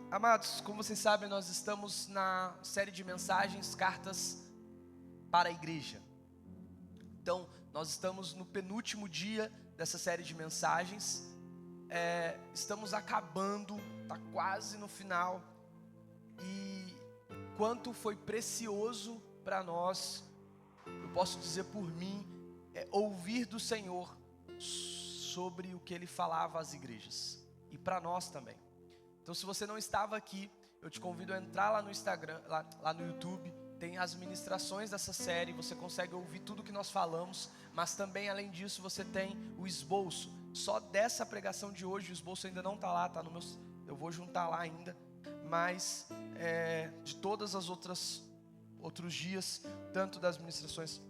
Amados, como vocês sabem, nós estamos na série de mensagens, cartas para a igreja. Então, nós estamos no penúltimo dia dessa série de mensagens. Estamos acabando, está quase no final. E quanto foi precioso para nós, eu posso dizer por mim, ouvir do Senhor sobre o que Ele falava às igrejas. E para nós também. Então, se você não estava aqui, eu te convido a entrar lá no Instagram, lá no YouTube. Tem as ministrações dessa série, você consegue ouvir tudo que nós falamos. Mas também, além disso, você tem o esboço. Só dessa pregação de hoje, o esboço ainda não está lá, tá no meu, eu vou juntar lá ainda. Mas de todas as outros dias, tanto das ministrações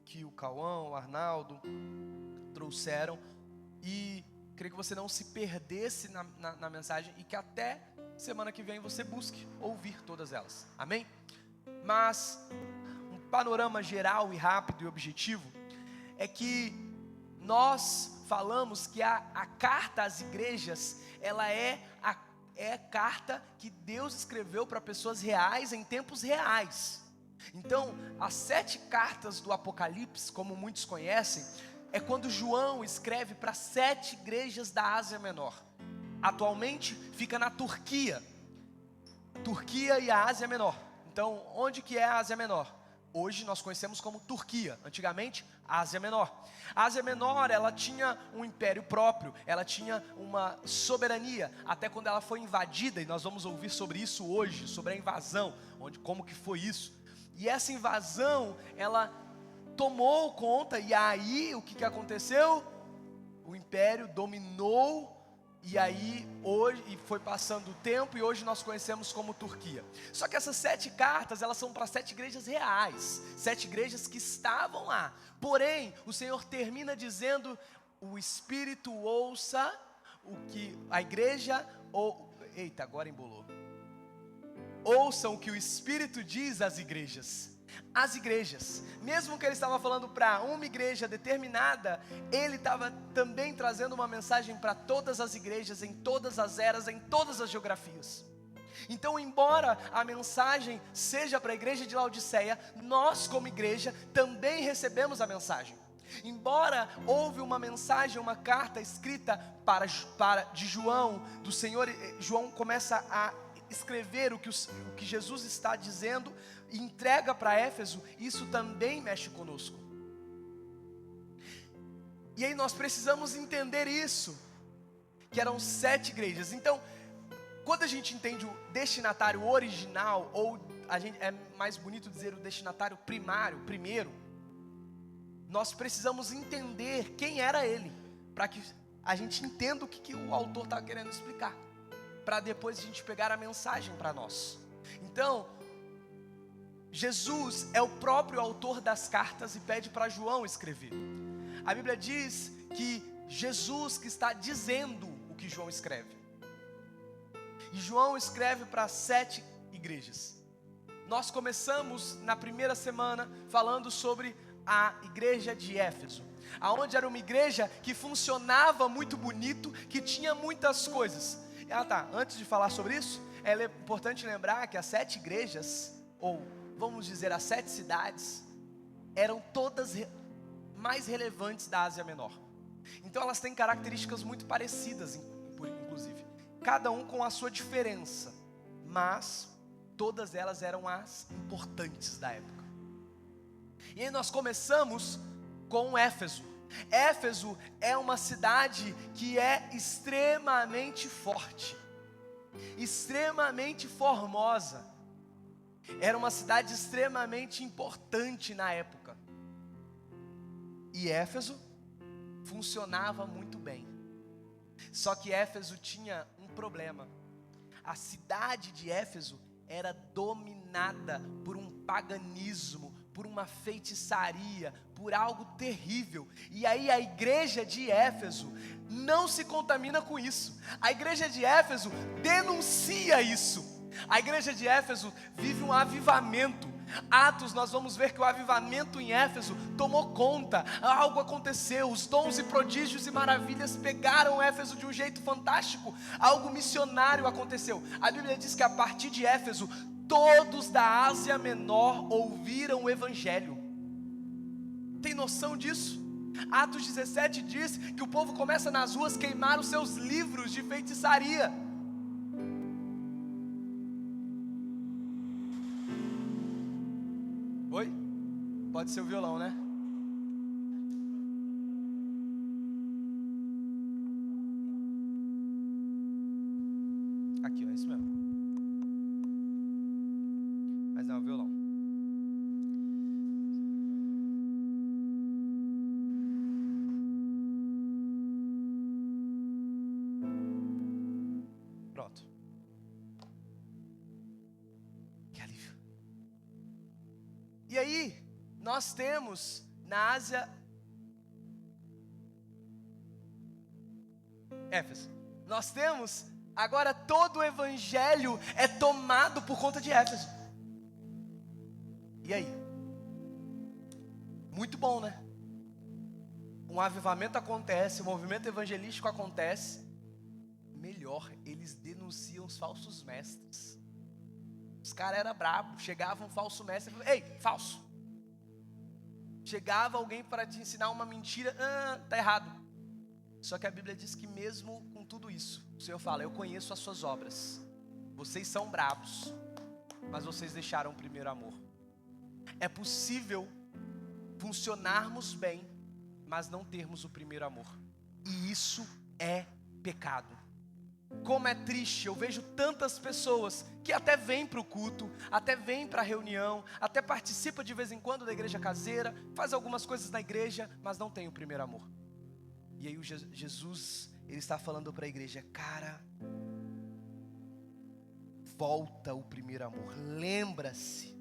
que o Cauã, o Arnaldo trouxeram, e queria que você não se perdesse na mensagem e que até semana que vem você busque ouvir todas elas, amém? Mas um panorama geral e rápido e objetivo é que nós falamos que a carta às igrejas, ela é a carta que Deus escreveu para pessoas reais em tempos reais. Então, as 7 cartas do Apocalipse, como muitos conhecem, é quando João escreve para 7 igrejas da Ásia Menor. Atualmente fica na Turquia. Turquia e a Ásia Menor. Então, onde que é a Ásia Menor? Hoje nós conhecemos como Turquia, antigamente Ásia Menor. A Ásia Menor, ela tinha um império próprio, ela tinha uma soberania, até quando ela foi invadida, e nós vamos ouvir sobre isso hoje, sobre a invasão, como que foi isso. E essa invasão, ela tomou conta, e aí o que aconteceu? O império dominou, e aí hoje, e foi passando o tempo, e hoje nós conhecemos como Turquia. Só que essas 7 cartas, elas são para 7 igrejas reais, 7 igrejas que estavam lá. Porém, o Senhor termina dizendo: o Espírito ouça o que a igreja, eita, agora embolou. Ouçam o que o Espírito diz às igrejas. As igrejas, mesmo que ele estava falando para uma igreja determinada, ele estava também trazendo uma mensagem para todas as igrejas, em todas as eras, em todas as geografias. Então, embora a mensagem seja para a igreja de Laodiceia, nós como igreja também recebemos a mensagem. Embora houve uma mensagem, uma carta escrita de João, do Senhor, João começa a escrever o que Jesus está dizendo e entrega para Éfeso, isso também mexe conosco. E aí nós precisamos entender isso, que eram 7 igrejas. Então, quando a gente entende o destinatário original, ou é mais bonito dizer o destinatário primeiro, nós precisamos entender quem era ele, para que a gente entenda o que o autor está querendo explicar, para depois a gente pegar a mensagem para nós. Então, Jesus é o próprio autor das cartas e pede para João escrever. A Bíblia diz que Jesus que está dizendo o que João escreve. E João escreve para 7 igrejas. Nós começamos na primeira semana falando sobre a igreja de Éfeso, aonde era uma igreja que funcionava muito bonito, que tinha muitas coisas. Antes de falar sobre isso, é importante lembrar que as 7 igrejas, ou vamos dizer as 7 cidades, eram todas mais relevantes da Ásia Menor. Então elas têm características muito parecidas, inclusive, cada um com a sua diferença, mas todas elas eram as importantes da época. E aí nós começamos com Éfeso. Éfeso é uma cidade que é extremamente forte, extremamente formosa. Era uma cidade extremamente importante na época. E Éfeso funcionava muito bem. Só que Éfeso tinha um problema. A cidade de Éfeso era dominada por um paganismo, por uma feitiçaria, por algo terrível. E aí a igreja de Éfeso não se contamina com isso. A igreja de Éfeso denuncia isso. A igreja de Éfeso vive um avivamento. Atos, nós vamos ver que o avivamento em Éfeso tomou conta, algo aconteceu, os dons e prodígios e maravilhas pegaram Éfeso de um jeito fantástico, algo missionário aconteceu. A Bíblia diz que a partir de Éfeso, todos da Ásia Menor ouviram o Evangelho. Tem noção disso? Atos 17 diz que o povo começa nas ruas queimar os seus livros de feitiçaria. Oi? Pode ser o violão, né? Aqui, ó, é isso mesmo. Mas não, é o violão. Pronto. Que alívio. E aí, nós temos na Ásia, Éfeso, nós temos agora todo o evangelho é tomado por conta de Éfeso. E aí? Muito bom, né? Um avivamento acontece, um movimento evangelístico acontece. Melhor, eles denunciam os falsos mestres. Os caras eram brabos, chegava um falso mestre e falava: ei, falso. Chegava alguém para te ensinar uma mentira, tá errado. Só que a Bíblia diz que mesmo com tudo isso, o Senhor fala: eu conheço as suas obras. Vocês são brabos, mas vocês deixaram o primeiro amor. É possível funcionarmos bem, mas não termos o primeiro amor. E isso é pecado. Como é triste, eu vejo tantas pessoas que até vêm para o culto, até vêm para a reunião, até participa de vez em quando da igreja caseira, faz algumas coisas na igreja, mas não tem o primeiro amor. E aí Jesus, ele está falando para a igreja: cara, volta o primeiro amor, lembra-se.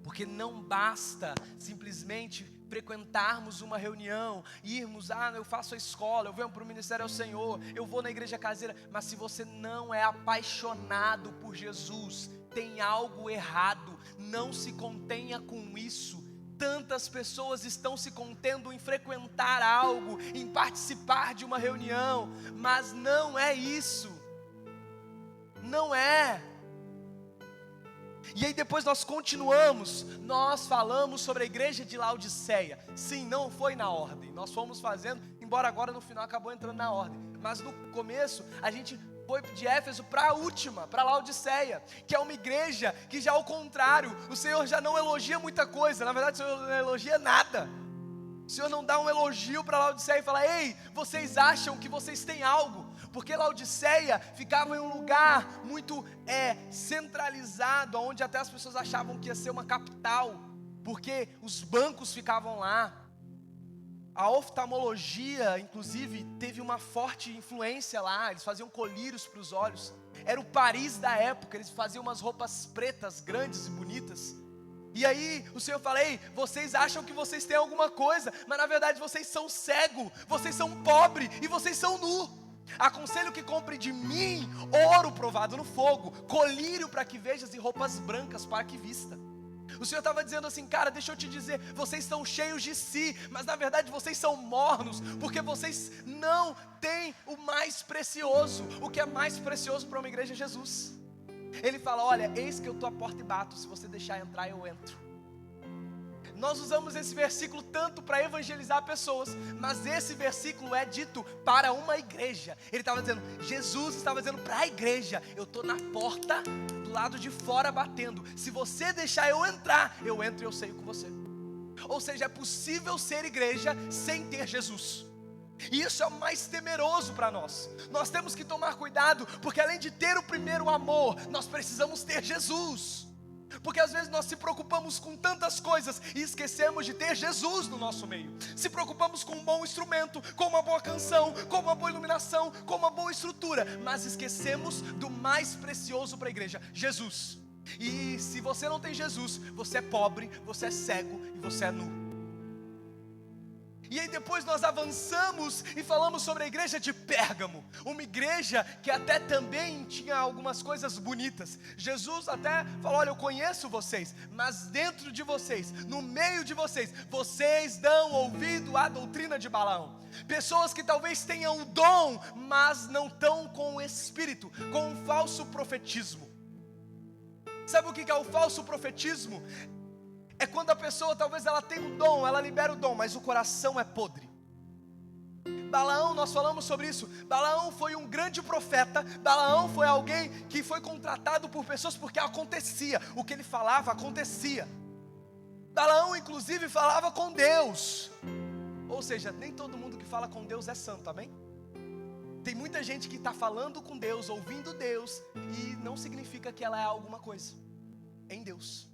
Porque não basta simplesmente frequentarmos uma reunião, irmos, eu faço a escola, eu venho para o ministério ao Senhor, eu vou na igreja caseira, mas se você não é apaixonado por Jesus, tem algo errado. Não se contenha com isso. Tantas pessoas estão se contendo em frequentar algo, em participar de uma reunião, mas não é isso. Não é. E aí depois nós continuamos, nós falamos sobre a igreja de Laodiceia. Sim, não foi na ordem, nós fomos fazendo, embora agora no final acabou entrando na ordem. Mas no começo a gente foi de Éfeso para a última, para Laodiceia, que é uma igreja que já ao contrário, o Senhor já não elogia muita coisa. Na verdade o Senhor não elogia nada. O Senhor não dá um elogio para Laodiceia e fala: ei, vocês acham que vocês têm algo? Porque Laodiceia ficava em um lugar muito centralizado, onde até as pessoas achavam que ia ser uma capital, porque os bancos ficavam lá. A oftalmologia, inclusive, teve uma forte influência lá. Eles faziam colírios para os olhos. Era o Paris da época. Eles faziam umas roupas pretas, grandes e bonitas. E aí o Senhor fala: ei, vocês acham que vocês têm alguma coisa, mas na verdade vocês são cegos, vocês são pobres e vocês são nus. Aconselho que compre de mim ouro provado no fogo, colírio para que vejas e roupas brancas para que vista. O Senhor estava dizendo assim: cara, deixa eu te dizer, vocês são cheios de si, mas na verdade vocês são mornos, porque vocês não têm o mais precioso. O que é mais precioso para uma igreja é Jesus. Ele fala: olha, eis que eu estou à porta e bato, se você deixar entrar eu entro. Nós usamos esse versículo tanto para evangelizar pessoas, mas esse versículo é dito para uma igreja. Ele estava dizendo, Jesus estava dizendo para a igreja: eu estou na porta do lado de fora batendo, se você deixar eu entrar, eu entro e eu ceio com você. Ou seja, é possível ser igreja sem ter Jesus. E isso é o mais temeroso para nós. Nós temos que tomar cuidado, porque além de ter o primeiro amor, nós precisamos ter Jesus. Porque às vezes nós se preocupamos com tantas coisas e esquecemos de ter Jesus no nosso meio. Se preocupamos com um bom instrumento, com uma boa canção, com uma boa iluminação, com uma boa estrutura, mas esquecemos do mais precioso para a igreja: Jesus. E se você não tem Jesus, você é pobre, você é cego e você é nu. E aí depois nós avançamos e falamos sobre a igreja de Pérgamo, uma igreja que até também tinha algumas coisas bonitas. Jesus até falou: olha, eu conheço vocês, mas dentro de vocês, no meio de vocês, vocês dão ouvido à doutrina de Balaão. Pessoas que talvez tenham o dom, mas não estão com o espírito, com um falso profetismo. Sabe o que é o falso profetismo? É quando a pessoa talvez ela tenha o dom, ela libera o dom, mas o coração é podre. Balaão, nós falamos sobre isso. Balaão foi um grande profeta. Balaão foi alguém que foi contratado por pessoas porque acontecia, o que ele falava acontecia. Balaão inclusive falava com Deus. Ou seja, nem todo mundo que fala com Deus é santo, amém? Tem muita gente que está falando com Deus, ouvindo Deus, e não significa que ela é alguma coisa em Deus.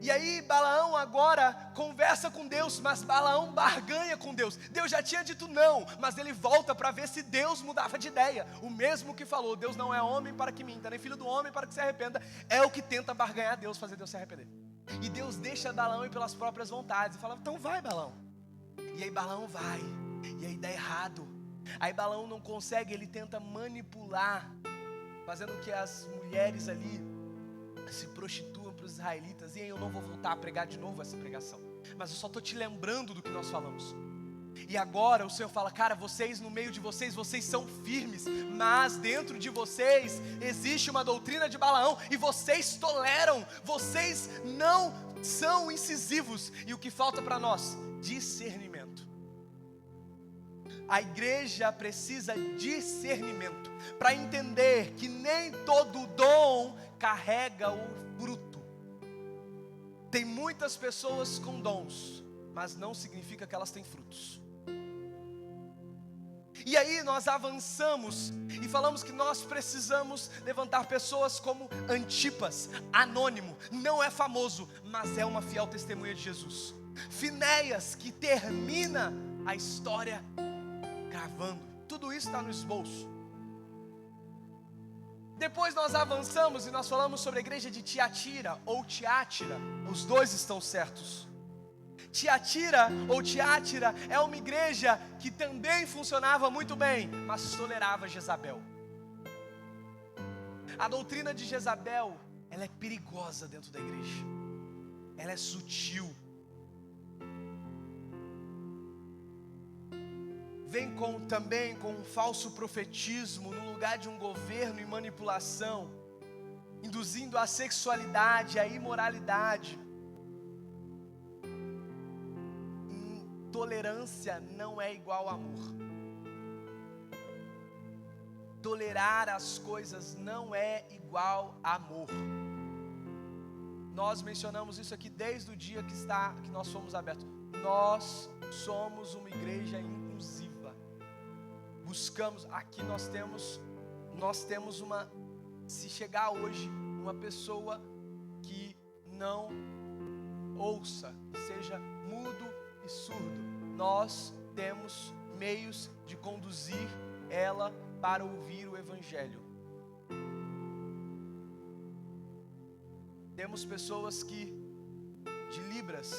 E aí Balaão agora conversa com Deus, mas Balaão barganha com Deus. Deus já tinha dito não, mas ele volta para ver se Deus mudava de ideia. O mesmo que falou: Deus não é homem para que minta, nem filho do homem para que se arrependa, é o que tenta barganhar Deus, fazer Deus se arrepender. E Deus deixa Balaão ir pelas próprias vontades e fala: então vai, Balaão. E aí Balaão vai, e aí dá errado. Aí Balaão não consegue, ele tenta manipular, fazendo com que as mulheres ali se prostituam para os israelitas. E aí eu não vou voltar a pregar de novo essa pregação, mas eu só estou te lembrando do que nós falamos. E agora o Senhor fala: cara, vocês no meio de vocês são firmes, mas dentro de vocês existe uma doutrina de Balaão, e vocês toleram, vocês não são incisivos. E o que falta para nós? Discernimento. A igreja precisa de discernimento para entender que nem todo dom carrega o fruto. Tem muitas pessoas com dons, mas não significa que elas têm frutos. E aí nós avançamos e falamos que nós precisamos levantar pessoas como Antipas, anônimo, não é famoso, mas é uma fiel testemunha de Jesus. Finéias, que termina a história gravando. Tudo isso está no esboço. Depois nós avançamos e nós falamos sobre a igreja de Tiatira ou Tiátira. Os dois estão certos. Tiatira ou Tiátira é uma igreja que também funcionava muito bem, mas tolerava Jezabel. A doutrina de Jezabel, ela é perigosa dentro da igreja. Ela é sutil. Vem também com um falso profetismo no lugar de um governo e manipulação, induzindo a sexualidade, a imoralidade. Tolerância não é igual a amor. Tolerar as coisas não é igual a amor. Nós mencionamos isso aqui desde o dia que nós fomos abertos. Nós somos uma igreja inclusiva. Buscamos, aqui nós temos uma, se chegar hoje uma pessoa que não ouça, que seja mudo e surdo, nós temos meios de conduzir ela para ouvir o Evangelho. Temos pessoas que, de Libras,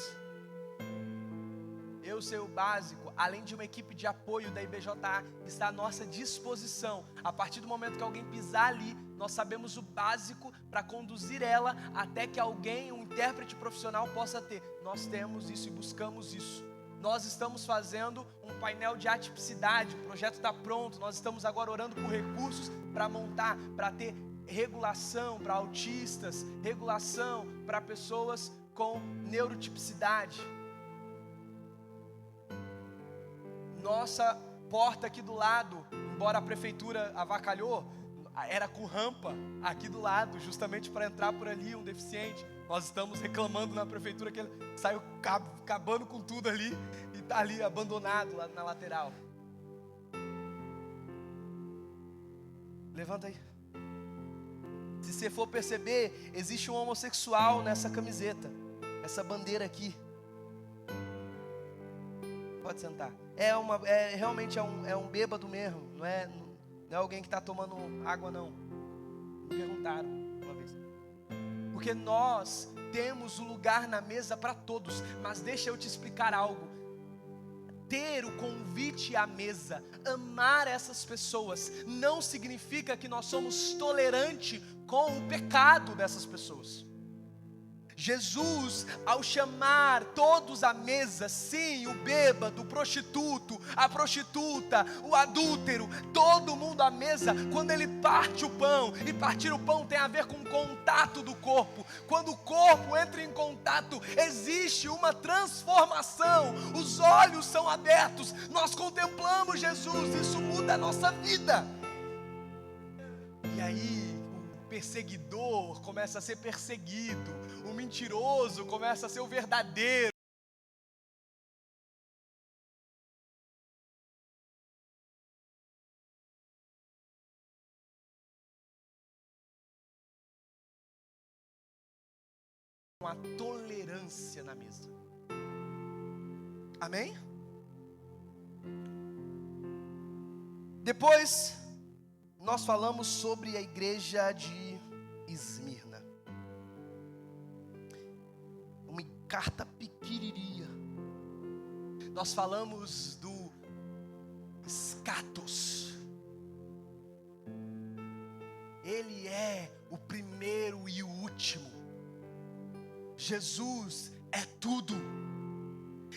eu sei o básico, além de uma equipe de apoio da IBJA que está à nossa disposição. A partir do momento que alguém pisar ali, nós sabemos o básico para conduzir ela até que alguém, um intérprete profissional, possa ter. Nós temos isso e buscamos isso. Nós estamos fazendo um painel de atipicidade, o projeto está pronto. Nós estamos agora orando por recursos para montar, para ter regulação para autistas, regulação para pessoas com neurotipicidade. Nossa porta aqui do lado, embora a prefeitura avacalhou, era com rampa aqui do lado, justamente para entrar por ali um deficiente. Nós estamos reclamando na prefeitura que ele saiu acabando com tudo ali e está ali abandonado lá na lateral. Levanta aí. Se você for perceber, existe um homossexual nessa camiseta, essa bandeira aqui. Pode sentar. Realmente é um bêbado mesmo, não é alguém que está tomando água, não. Me perguntaram uma vez. Porque nós temos um lugar na mesa para todos, mas deixa eu te explicar algo. ter o convite à mesa, amar essas pessoas, não significa que nós somos tolerantes com o pecado dessas pessoas. Jesus, ao chamar todos à mesa, sim, o bêbado, o prostituto, a prostituta, o adúltero, todo mundo à mesa, quando ele parte o pão, e partir o pão tem a ver com o contato do corpo. Quando o corpo entra em contato, existe uma transformação, os olhos são abertos, nós contemplamos Jesus, isso muda a nossa vida. E aí, perseguidor começa a ser perseguido, o mentiroso começa a ser o verdadeiro. Uma tolerância na mesa. Amém? Depois nós falamos sobre a igreja de Esmirna. Uma carta pequenininha. Nós falamos do Scatos. Ele é o primeiro e o último. Jesus é tudo.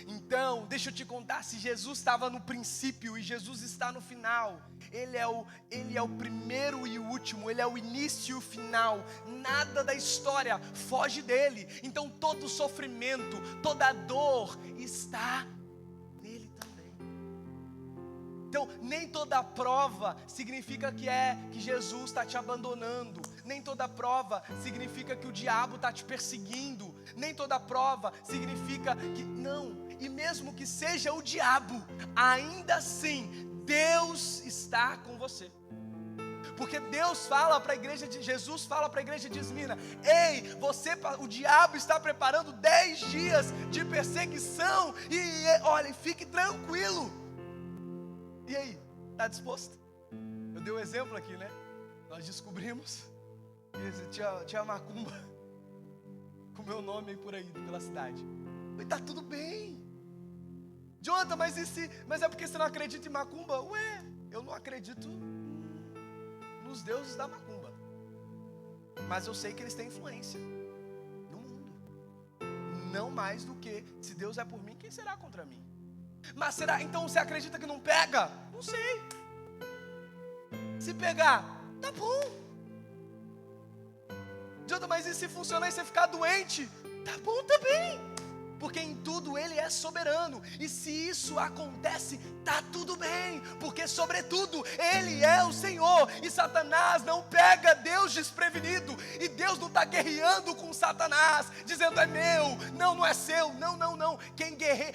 Então, deixa eu te contar, se Jesus estava no princípio e Jesus está no final, Ele é o primeiro e o último, Ele é o início e o final, nada da história foge dele. Então todo sofrimento, toda dor está nele também. Então nem toda prova significa que Jesus está te abandonando, nem toda prova significa que o diabo está te perseguindo, nem toda prova significa que, não. E mesmo que seja o diabo, ainda assim, Deus está com você. Porque Deus fala para a igreja de Jesus, fala para a igreja de Esmirna: ei, o diabo está preparando 10 dias de perseguição, e olha, fique tranquilo. E aí, está disposto? Eu dei um exemplo aqui, né? Nós descobrimos que tinha macumba com o meu nome aí por aí, pela cidade. E está tudo bem. Jonathan, mas é porque você não acredita em macumba? Ué, eu não acredito nos deuses da macumba, mas eu sei que eles têm influência no mundo, não mais do que, se Deus é por mim, quem será contra mim? Mas será, então você acredita que não pega? Não sei. Se pegar, tá bom. Jonathan, mas e se funcionar e você ficar doente? Tá bom também. Porque em tudo Ele é soberano, e se isso acontece, tá tudo bem, porque sobretudo Ele é o Senhor, e Satanás não pega Deus desprevenido, e Deus não está guerreando com Satanás, dizendo é meu, não é seu, não, quem guerreia,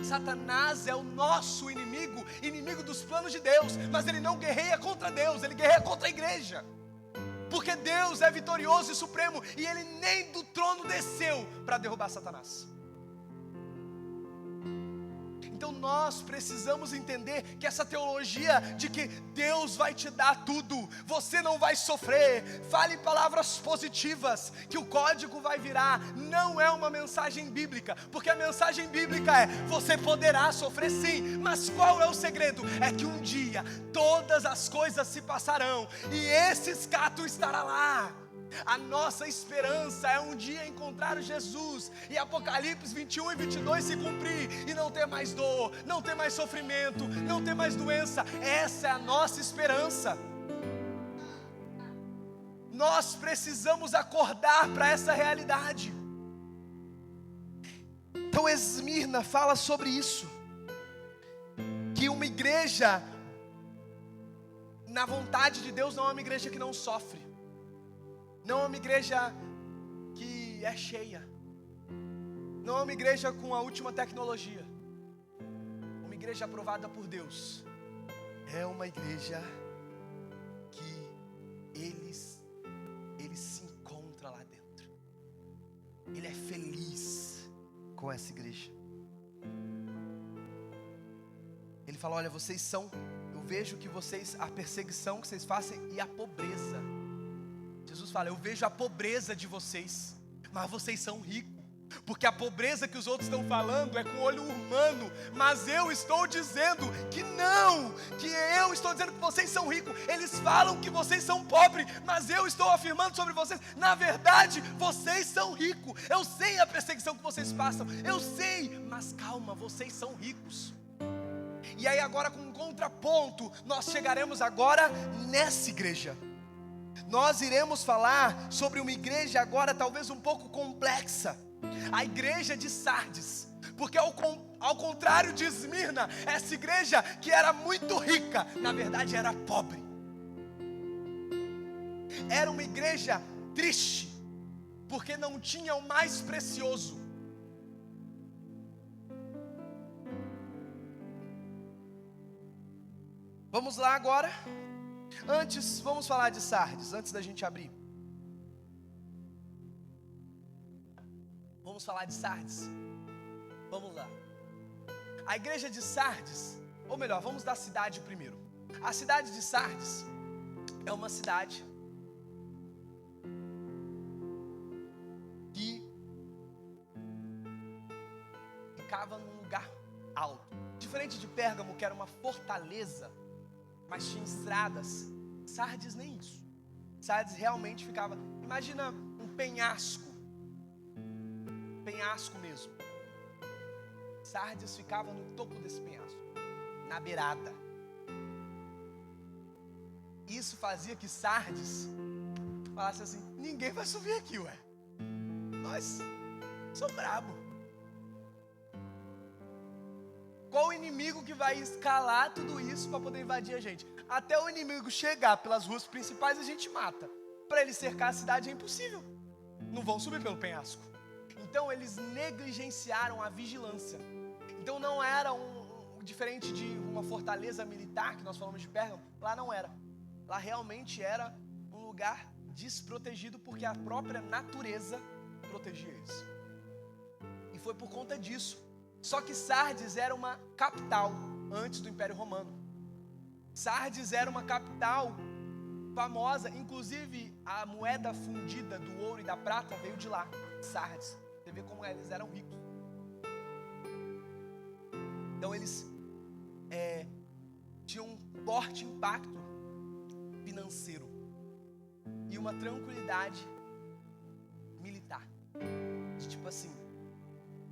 Satanás é o nosso inimigo dos planos de Deus, mas ele não guerreia contra Deus, ele guerreia contra a igreja. Porque Deus é vitorioso e supremo, e Ele nem do trono desceu para derrubar Satanás. Então nós precisamos entender que essa teologia de que Deus vai te dar tudo, você não vai sofrer, fale palavras positivas, que o código vai virar, não é uma mensagem bíblica, porque a mensagem bíblica é: você poderá sofrer sim, mas qual é o segredo? É que um dia todas as coisas se passarão, e esse escato estará lá. A nossa esperança é um dia encontrar Jesus e Apocalipse 21 e 22 se cumprir, e não ter mais dor, não ter mais sofrimento, não ter mais doença. Essa é a nossa esperança. Nós precisamos acordar para essa realidade. Então Esmirna fala sobre isso, que uma igreja na vontade de Deus não é uma igreja que não sofre, não é uma igreja que é cheia, não é uma igreja com a última tecnologia. Uma igreja aprovada por Deus é uma igreja que Ele se encontra lá dentro. Ele é feliz com essa igreja. Ele fala: olha, vocês são, eu vejo que vocês, a perseguição que vocês fazem e a pobreza. Jesus fala: eu vejo a pobreza de vocês, mas vocês são ricos. Porque a pobreza que os outros estão falando é com o olho humano, mas eu estou dizendo que não, que eu estou dizendo que vocês são ricos. Eles falam que vocês são pobres, mas eu estou afirmando sobre vocês, na verdade, vocês são ricos. Eu sei a perseguição que vocês passam, eu sei, mas calma, vocês são ricos. E aí agora, com um contraponto, nós chegaremos agora nessa igreja. Nós iremos falar sobre uma igreja agora talvez um pouco complexa, a igreja de Sardes, porque ao contrário de Esmirna, essa igreja que era muito rica, na verdade era pobre. Era uma igreja triste, porque não tinha o mais precioso. Vamos lá agora. Antes, vamos falar de Sardes, antes da gente abrir. Vamos falar de Sardes. Vamos lá. A igreja de Sardes, ou melhor, vamos da cidade primeiro. A cidade de Sardes é uma cidade que ficava num lugar alto. Diferente de Pérgamo, que era uma fortaleza, mas tinha estradas, Sardes nem isso. Sardes realmente ficava, imagina um penhasco mesmo. Sardes ficava no topo desse penhasco, na beirada. Isso fazia que Sardes falasse assim: ninguém vai subir aqui, ué. Nós somos brabo. Qual o inimigo que vai escalar tudo isso para poder invadir a gente? Até o inimigo chegar pelas ruas principais a gente mata. Para ele cercar a cidade é impossível. Não vão subir pelo penhasco. Então eles negligenciaram a vigilância. Então não era diferente de uma fortaleza militar que nós falamos de Pérgamo. Lá não era. Lá realmente era um lugar desprotegido porque a própria natureza protegia eles. E foi por conta disso. Só que Sardes era uma capital antes do Império Romano. Sardes era uma capital famosa, inclusive a moeda fundida do ouro e da prata veio de lá, Sardes. Você vê como eles eram ricos. Então eles tinham um forte impacto financeiro e uma tranquilidade militar. De tipo assim,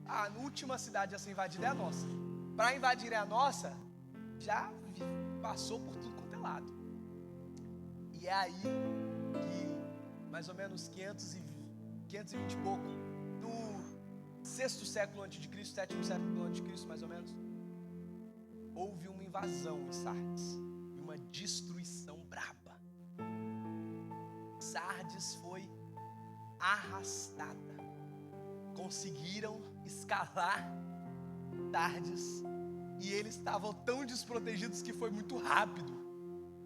a última cidade a ser invadida é a nossa. Para invadir a nossa, já passou por tudo quanto é lado. E é aí que, mais ou menos 520 e pouco, no 6º século antes de Cristo, 7º século antes de Cristo, mais ou menos, houve uma invasão em Sardes e uma destruição braba. Sardes foi arrastada. Conseguiram escalar Sardes e eles estavam tão desprotegidos que foi muito rápido,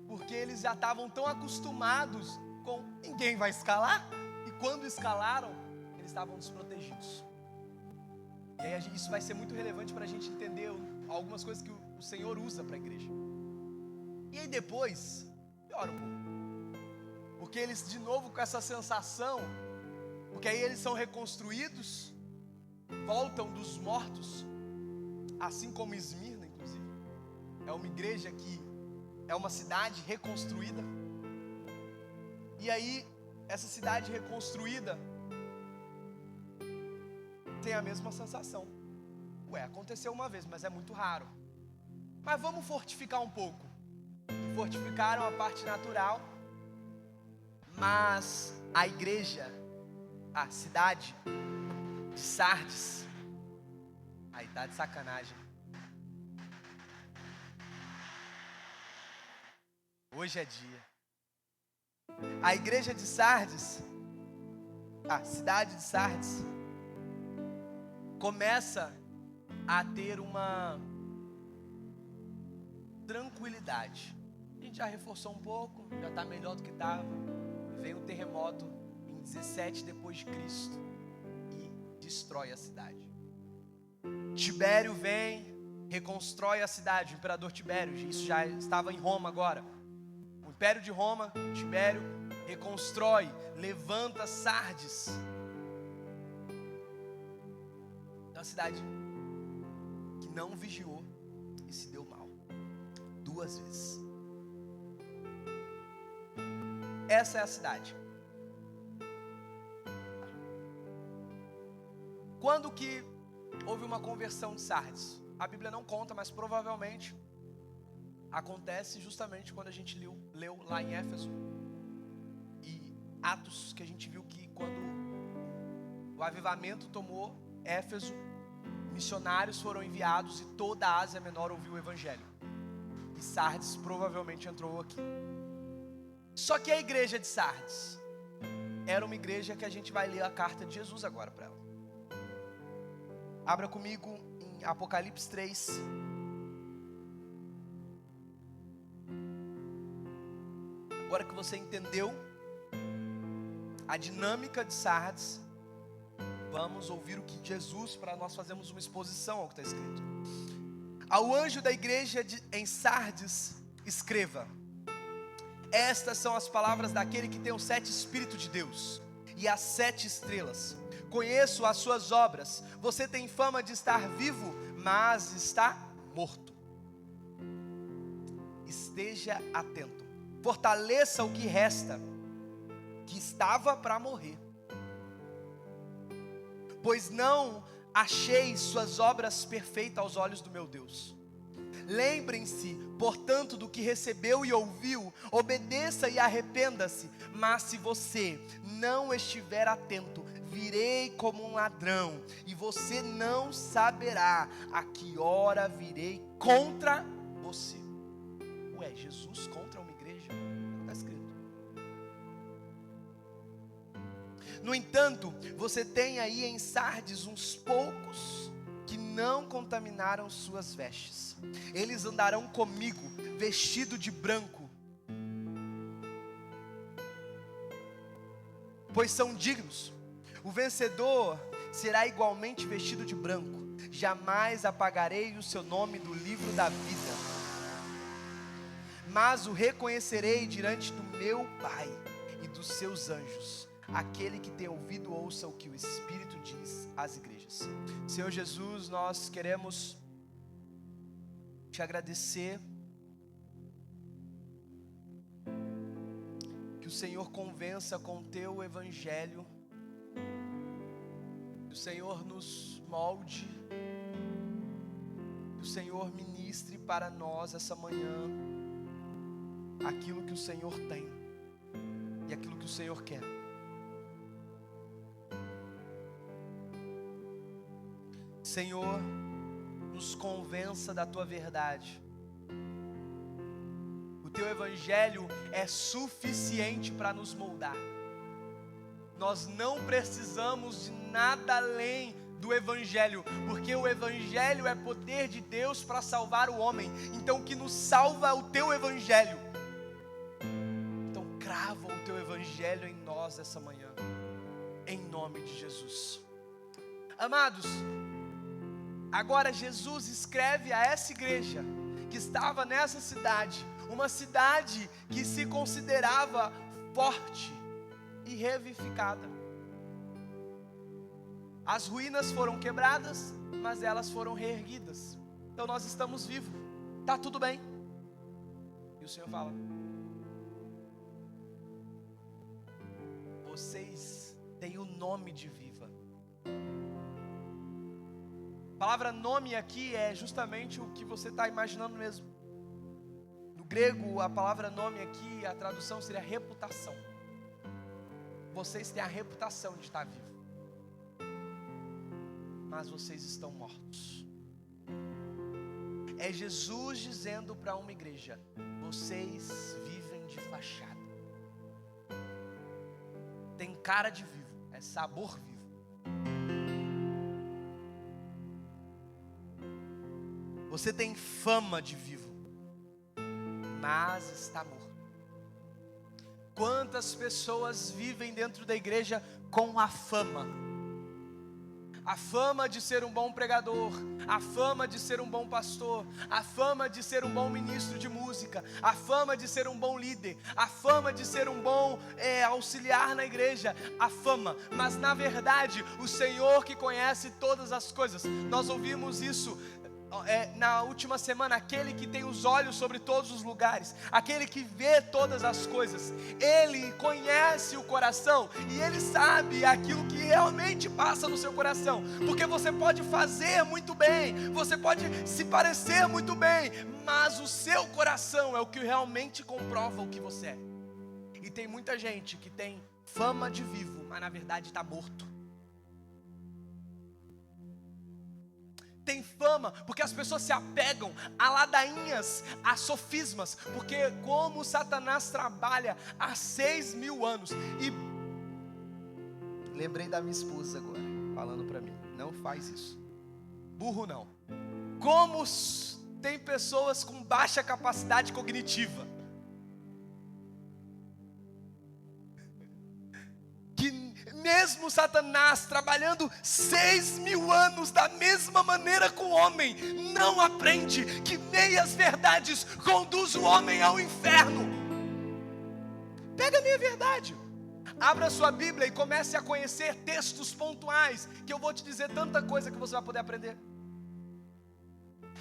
porque eles já estavam tão acostumados com ninguém vai escalar, e quando escalaram eles estavam desprotegidos. E aí isso vai ser muito relevante para a gente entender algumas coisas que o Senhor usa para a igreja. E aí depois piora um pouco, porque eles de novo com essa sensação, porque aí eles são reconstruídos, voltam dos mortos, assim como Esmirna, inclusive. É uma igreja que é uma cidade reconstruída. E aí, essa cidade reconstruída tem a mesma sensação. Ué, aconteceu uma vez, mas é muito raro. Mas vamos fortificar um pouco. Fortificaram a parte natural, mas a igreja, a cidade de Sardes, aí tá de sacanagem. Hoje é dia. A igreja de Sardes, a cidade de Sardes, começa a ter uma tranquilidade. A gente já reforçou um pouco, já está melhor do que estava. Veio um terremoto em 17 depois de Cristo e destrói a cidade. Tibério vem, reconstrói a cidade, o imperador Tibério, isso já estava em Roma agora. O Império de Roma, Tibério, reconstrói, levanta Sardes. É uma cidade que não vigiou e se deu mal 2 vezes. Essa é a cidade. Quando que houve uma conversão de Sardes? A Bíblia não conta, mas provavelmente acontece justamente quando a gente leu lá em Éfeso e Atos, que a gente viu que quando o avivamento tomou Éfeso, missionários foram enviados e toda a Ásia Menor ouviu o Evangelho. E Sardes provavelmente entrou aqui. Só que a igreja de Sardes era uma igreja que a gente vai ler a carta de Jesus agora para ela. Abra comigo em Apocalipse 3. Agora que você entendeu a dinâmica de Sardes, vamos ouvir o que Jesus, para nós fazermos uma exposição ao que está escrito. Ao anjo da igreja em Sardes, escreva: estas são as palavras daquele que tem os 7 Espíritos de Deus e as 7 estrelas. Conheço as suas obras. Você tem fama de estar vivo, mas está morto. Esteja atento. Fortaleça o que resta, que estava para morrer. Pois não achei suas obras perfeitas aos olhos do meu Deus. Lembrem-se, portanto, do que recebeu e ouviu, obedeça e arrependa-se. Mas se você não estiver atento, virei como um ladrão, e você não saberá a que hora virei contra você. Ué, Jesus contra uma igreja? Está escrito. No entanto, você tem aí em Sardes uns poucos que não contaminaram suas vestes. Eles andarão comigo, vestido de branco, pois são dignos. O vencedor será igualmente vestido de branco. Jamais apagarei o seu nome do livro da vida, mas o reconhecerei diante do meu Pai e dos seus anjos. Aquele que tem ouvido, ouça o que o Espírito diz às igrejas. Senhor Jesus, nós queremos te agradecer, que o Senhor convença com o teu evangelho, que o Senhor nos molde, que o Senhor ministre para nós essa manhã aquilo que o Senhor tem e aquilo que o Senhor quer. Senhor, nos convença da tua verdade. O teu evangelho é suficiente para nos moldar. Nós não precisamos de nada além do evangelho, porque o evangelho é poder de Deus para salvar o homem. Então o que nos salva é o teu evangelho. Então crava o teu evangelho em nós essa manhã, em nome de Jesus. Amados, agora Jesus escreve a essa igreja que estava nessa cidade, uma cidade que se considerava forte e revivificada. As ruínas foram quebradas, mas elas foram reerguidas. Então nós estamos vivos, está tudo bem. E o Senhor fala: vocês têm o nome de viva. A palavra nome aqui é justamente o que você está imaginando mesmo. No grego, a palavra nome aqui, a tradução seria reputação. Vocês têm a reputação de estar vivo, mas vocês estão mortos. É Jesus dizendo para uma igreja: vocês vivem de fachada. Tem cara de vivo, é sabor vivo. Você tem fama de vivo, mas está morto. Quantas pessoas vivem dentro da igreja com a fama? A fama de ser um bom pregador, a fama de ser um bom pastor, a fama de ser um bom ministro de música, a fama de ser um bom líder, a fama de ser um bom auxiliar na igreja, a fama. Mas na verdade, o Senhor que conhece todas as coisas. Nós ouvimos isso na última semana. Aquele que tem os olhos sobre todos os lugares, aquele que vê todas as coisas, Ele conhece o coração e Ele sabe aquilo que realmente passa no seu coração. Porque você pode fazer muito bem, você pode se parecer muito bem, mas o seu coração é o que realmente comprova o que você é. E tem muita gente que tem fama de vivo, mas na verdade está morto. Tem fama, porque as pessoas se apegam a ladainhas, a sofismas, porque como Satanás trabalha há 6.000 anos, e lembrei da minha esposa agora, falando para mim, não faz isso, burro não, como tem pessoas com baixa capacidade cognitiva, mesmo Satanás trabalhando 6.000 anos da mesma maneira com o homem, não aprende que meias verdades conduzem o homem ao inferno. Pega a meia verdade, abra sua Bíblia e comece a conhecer textos pontuais, que eu vou te dizer tanta coisa que você vai poder aprender.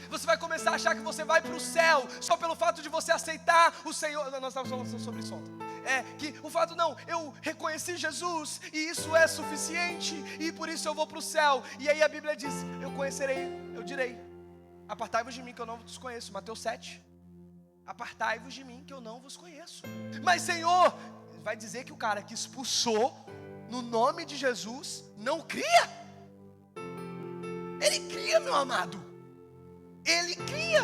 Você vai começar a achar que você vai para o céu só pelo fato de você aceitar o Senhor. Nós estávamos falando sobre isso ontem. Que o fato não, eu reconheci Jesus e isso é suficiente e por isso eu vou para o céu. E aí a Bíblia diz, eu conhecerei, eu direi, apartai-vos de mim que eu não vos conheço. Mateus 7, apartai-vos de mim que eu não vos conheço. Mas Senhor, vai dizer que o cara que expulsou no nome de Jesus não cria? Ele cria, meu amado. Ele cria,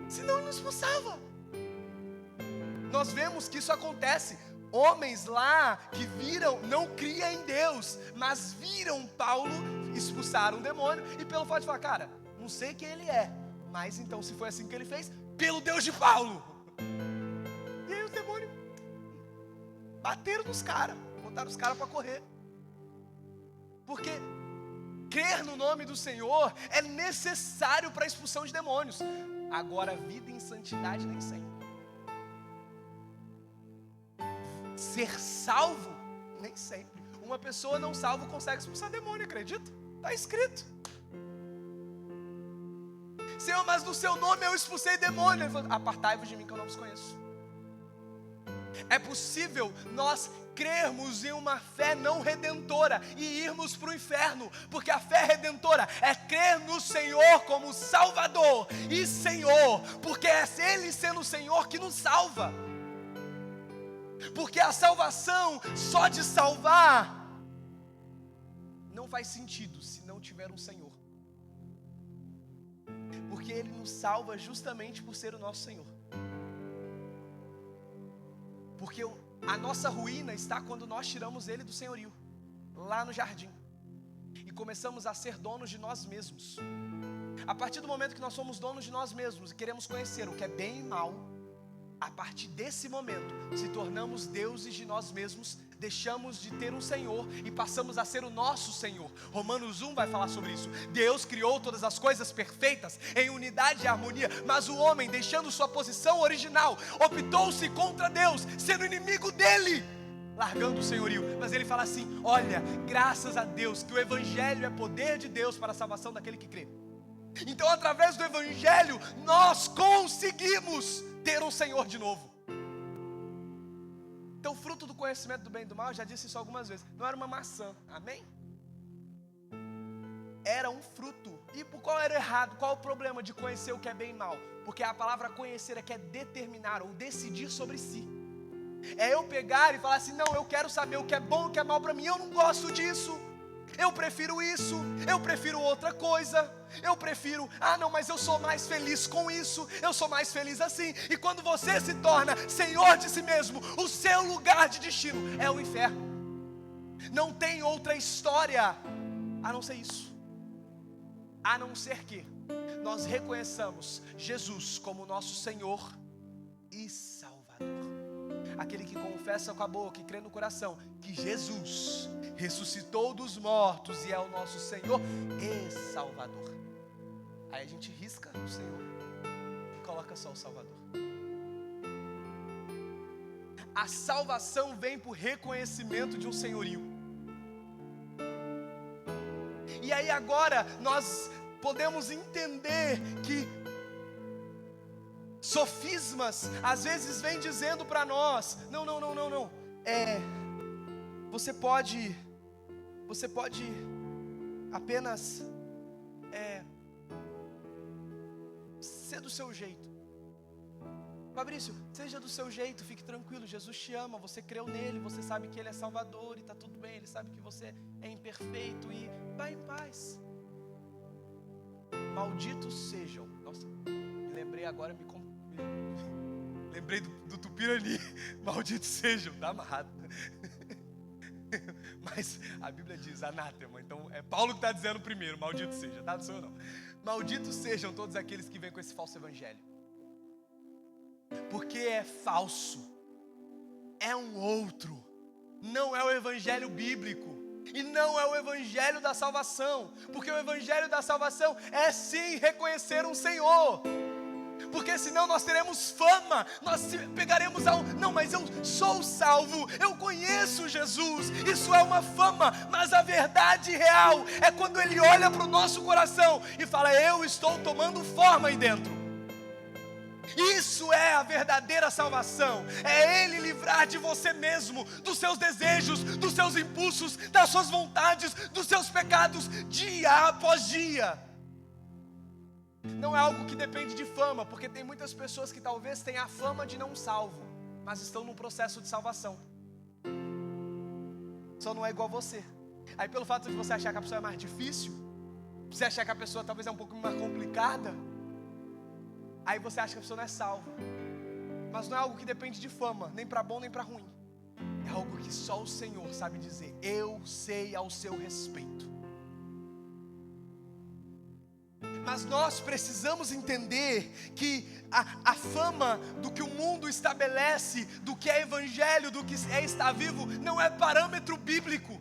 senão ele não expulsava. Nós vemos que isso acontece. Homens lá que viram, não criam em Deus, mas viram Paulo expulsar um demônio, e pelo fato de falar, cara, não sei quem ele é, mas então se foi assim que ele fez, pelo Deus de Paulo. E aí os demônios bateram nos caras, botaram os caras para correr. Porque crer no nome do Senhor é necessário para a expulsão de demônios. Agora, vida em santidade nem sempre. Ser salvo, nem sempre. Uma pessoa não salva consegue expulsar demônio, acredita? Está escrito. Senhor, mas no seu nome eu expulsei demônio. Ele falou, apartai-vos de mim que eu não vos conheço. É possível nós crermos em uma fé não redentora e irmos para o inferno, porque a fé redentora é crer no Senhor como Salvador e Senhor, porque é Ele sendo o Senhor que nos salva. Porque a salvação só de salvar não faz sentido se não tiver um Senhor. Porque Ele nos salva justamente por ser o nosso Senhor. Porque a nossa ruína está quando nós tiramos Ele do senhorio, lá no jardim, e começamos a ser donos de nós mesmos. A partir do momento que nós somos donos de nós mesmos e queremos conhecer o que é bem e mal, a partir desse momento, se tornamos deuses de nós mesmos, deixamos de ter um Senhor e passamos a ser o nosso Senhor. Romanos 1 vai falar sobre isso. Deus criou todas as coisas perfeitas, em unidade e harmonia, mas o homem, deixando sua posição original, optou-se contra Deus, sendo inimigo dele, largando o senhorio. Mas ele fala assim, olha, graças a Deus, que o Evangelho é poder de Deus para a salvação daquele que crê. Então, através do Evangelho, nós conseguimos ter um Senhor de novo. Então, o fruto do conhecimento do bem e do mal, eu já disse isso algumas vezes, não era uma maçã, amém? Era um fruto. E por qual era o errado? Qual o problema de conhecer o que é bem e mal? Porque a palavra conhecer é que é determinar ou decidir sobre si. É eu pegar e falar assim, não, eu quero saber o que é bom e o que é mal para mim, eu não gosto disso. Eu prefiro isso, eu prefiro outra coisa, eu prefiro, não, mas eu sou mais feliz com isso, eu sou mais feliz assim. E quando você se torna senhor de si mesmo, o seu lugar de destino é o inferno. Não tem outra história a não ser isso. A não ser que nós reconheçamos Jesus como nosso Senhor e Salvador. Aquele que confessa com a boca e crê no coração que Jesus ressuscitou dos mortos e é o nosso Senhor e Salvador. Aí a gente risca o Senhor e coloca só o Salvador. A salvação vem por reconhecimento de um senhorio. E aí agora nós podemos entender que sofismas às vezes vêm dizendo para nós: não, você pode apenas ser do seu jeito. Fabrício, seja do seu jeito, fique tranquilo, Jesus te ama, você creu nele, você sabe que ele é Salvador e está tudo bem, ele sabe que você é imperfeito e vai em paz. Malditos sejam. Nossa, me lembrei agora, lembrei do Tupirani. Malditos sejam, tá amarrado. Mas a Bíblia diz anátema, então é Paulo que está dizendo primeiro, maldito seja, tá? Não sou eu não. Malditos sejam todos aqueles que vêm com esse falso evangelho. Porque é falso, é um outro, não é o evangelho bíblico, e não é o evangelho da salvação, porque o evangelho da salvação é sim reconhecer um Senhor, porque senão nós teremos fama, nós pegaremos não, mas eu sou salvo, eu conheço Jesus, isso é uma fama, mas a verdade real é quando Ele olha para o nosso coração e fala: eu estou tomando forma aí dentro. Isso é a verdadeira salvação, é Ele livrar de você mesmo, dos seus desejos, dos seus impulsos, das suas vontades, dos seus pecados, dia após dia. Não é algo que depende de fama, porque tem muitas pessoas que talvez tenham a fama de não salvo, mas estão num processo de salvação, só não é igual a você. Aí pelo fato de você achar que a pessoa é mais difícil, você achar que a pessoa talvez é um pouco mais complicada, aí você acha que a pessoa não é salva. Mas não é algo que depende de fama, nem para bom nem para ruim. É algo que só o Senhor sabe dizer: eu sei ao seu respeito. Mas nós precisamos entender que a fama do que o mundo estabelece, do que é evangelho, do que é estar vivo, não é parâmetro bíblico.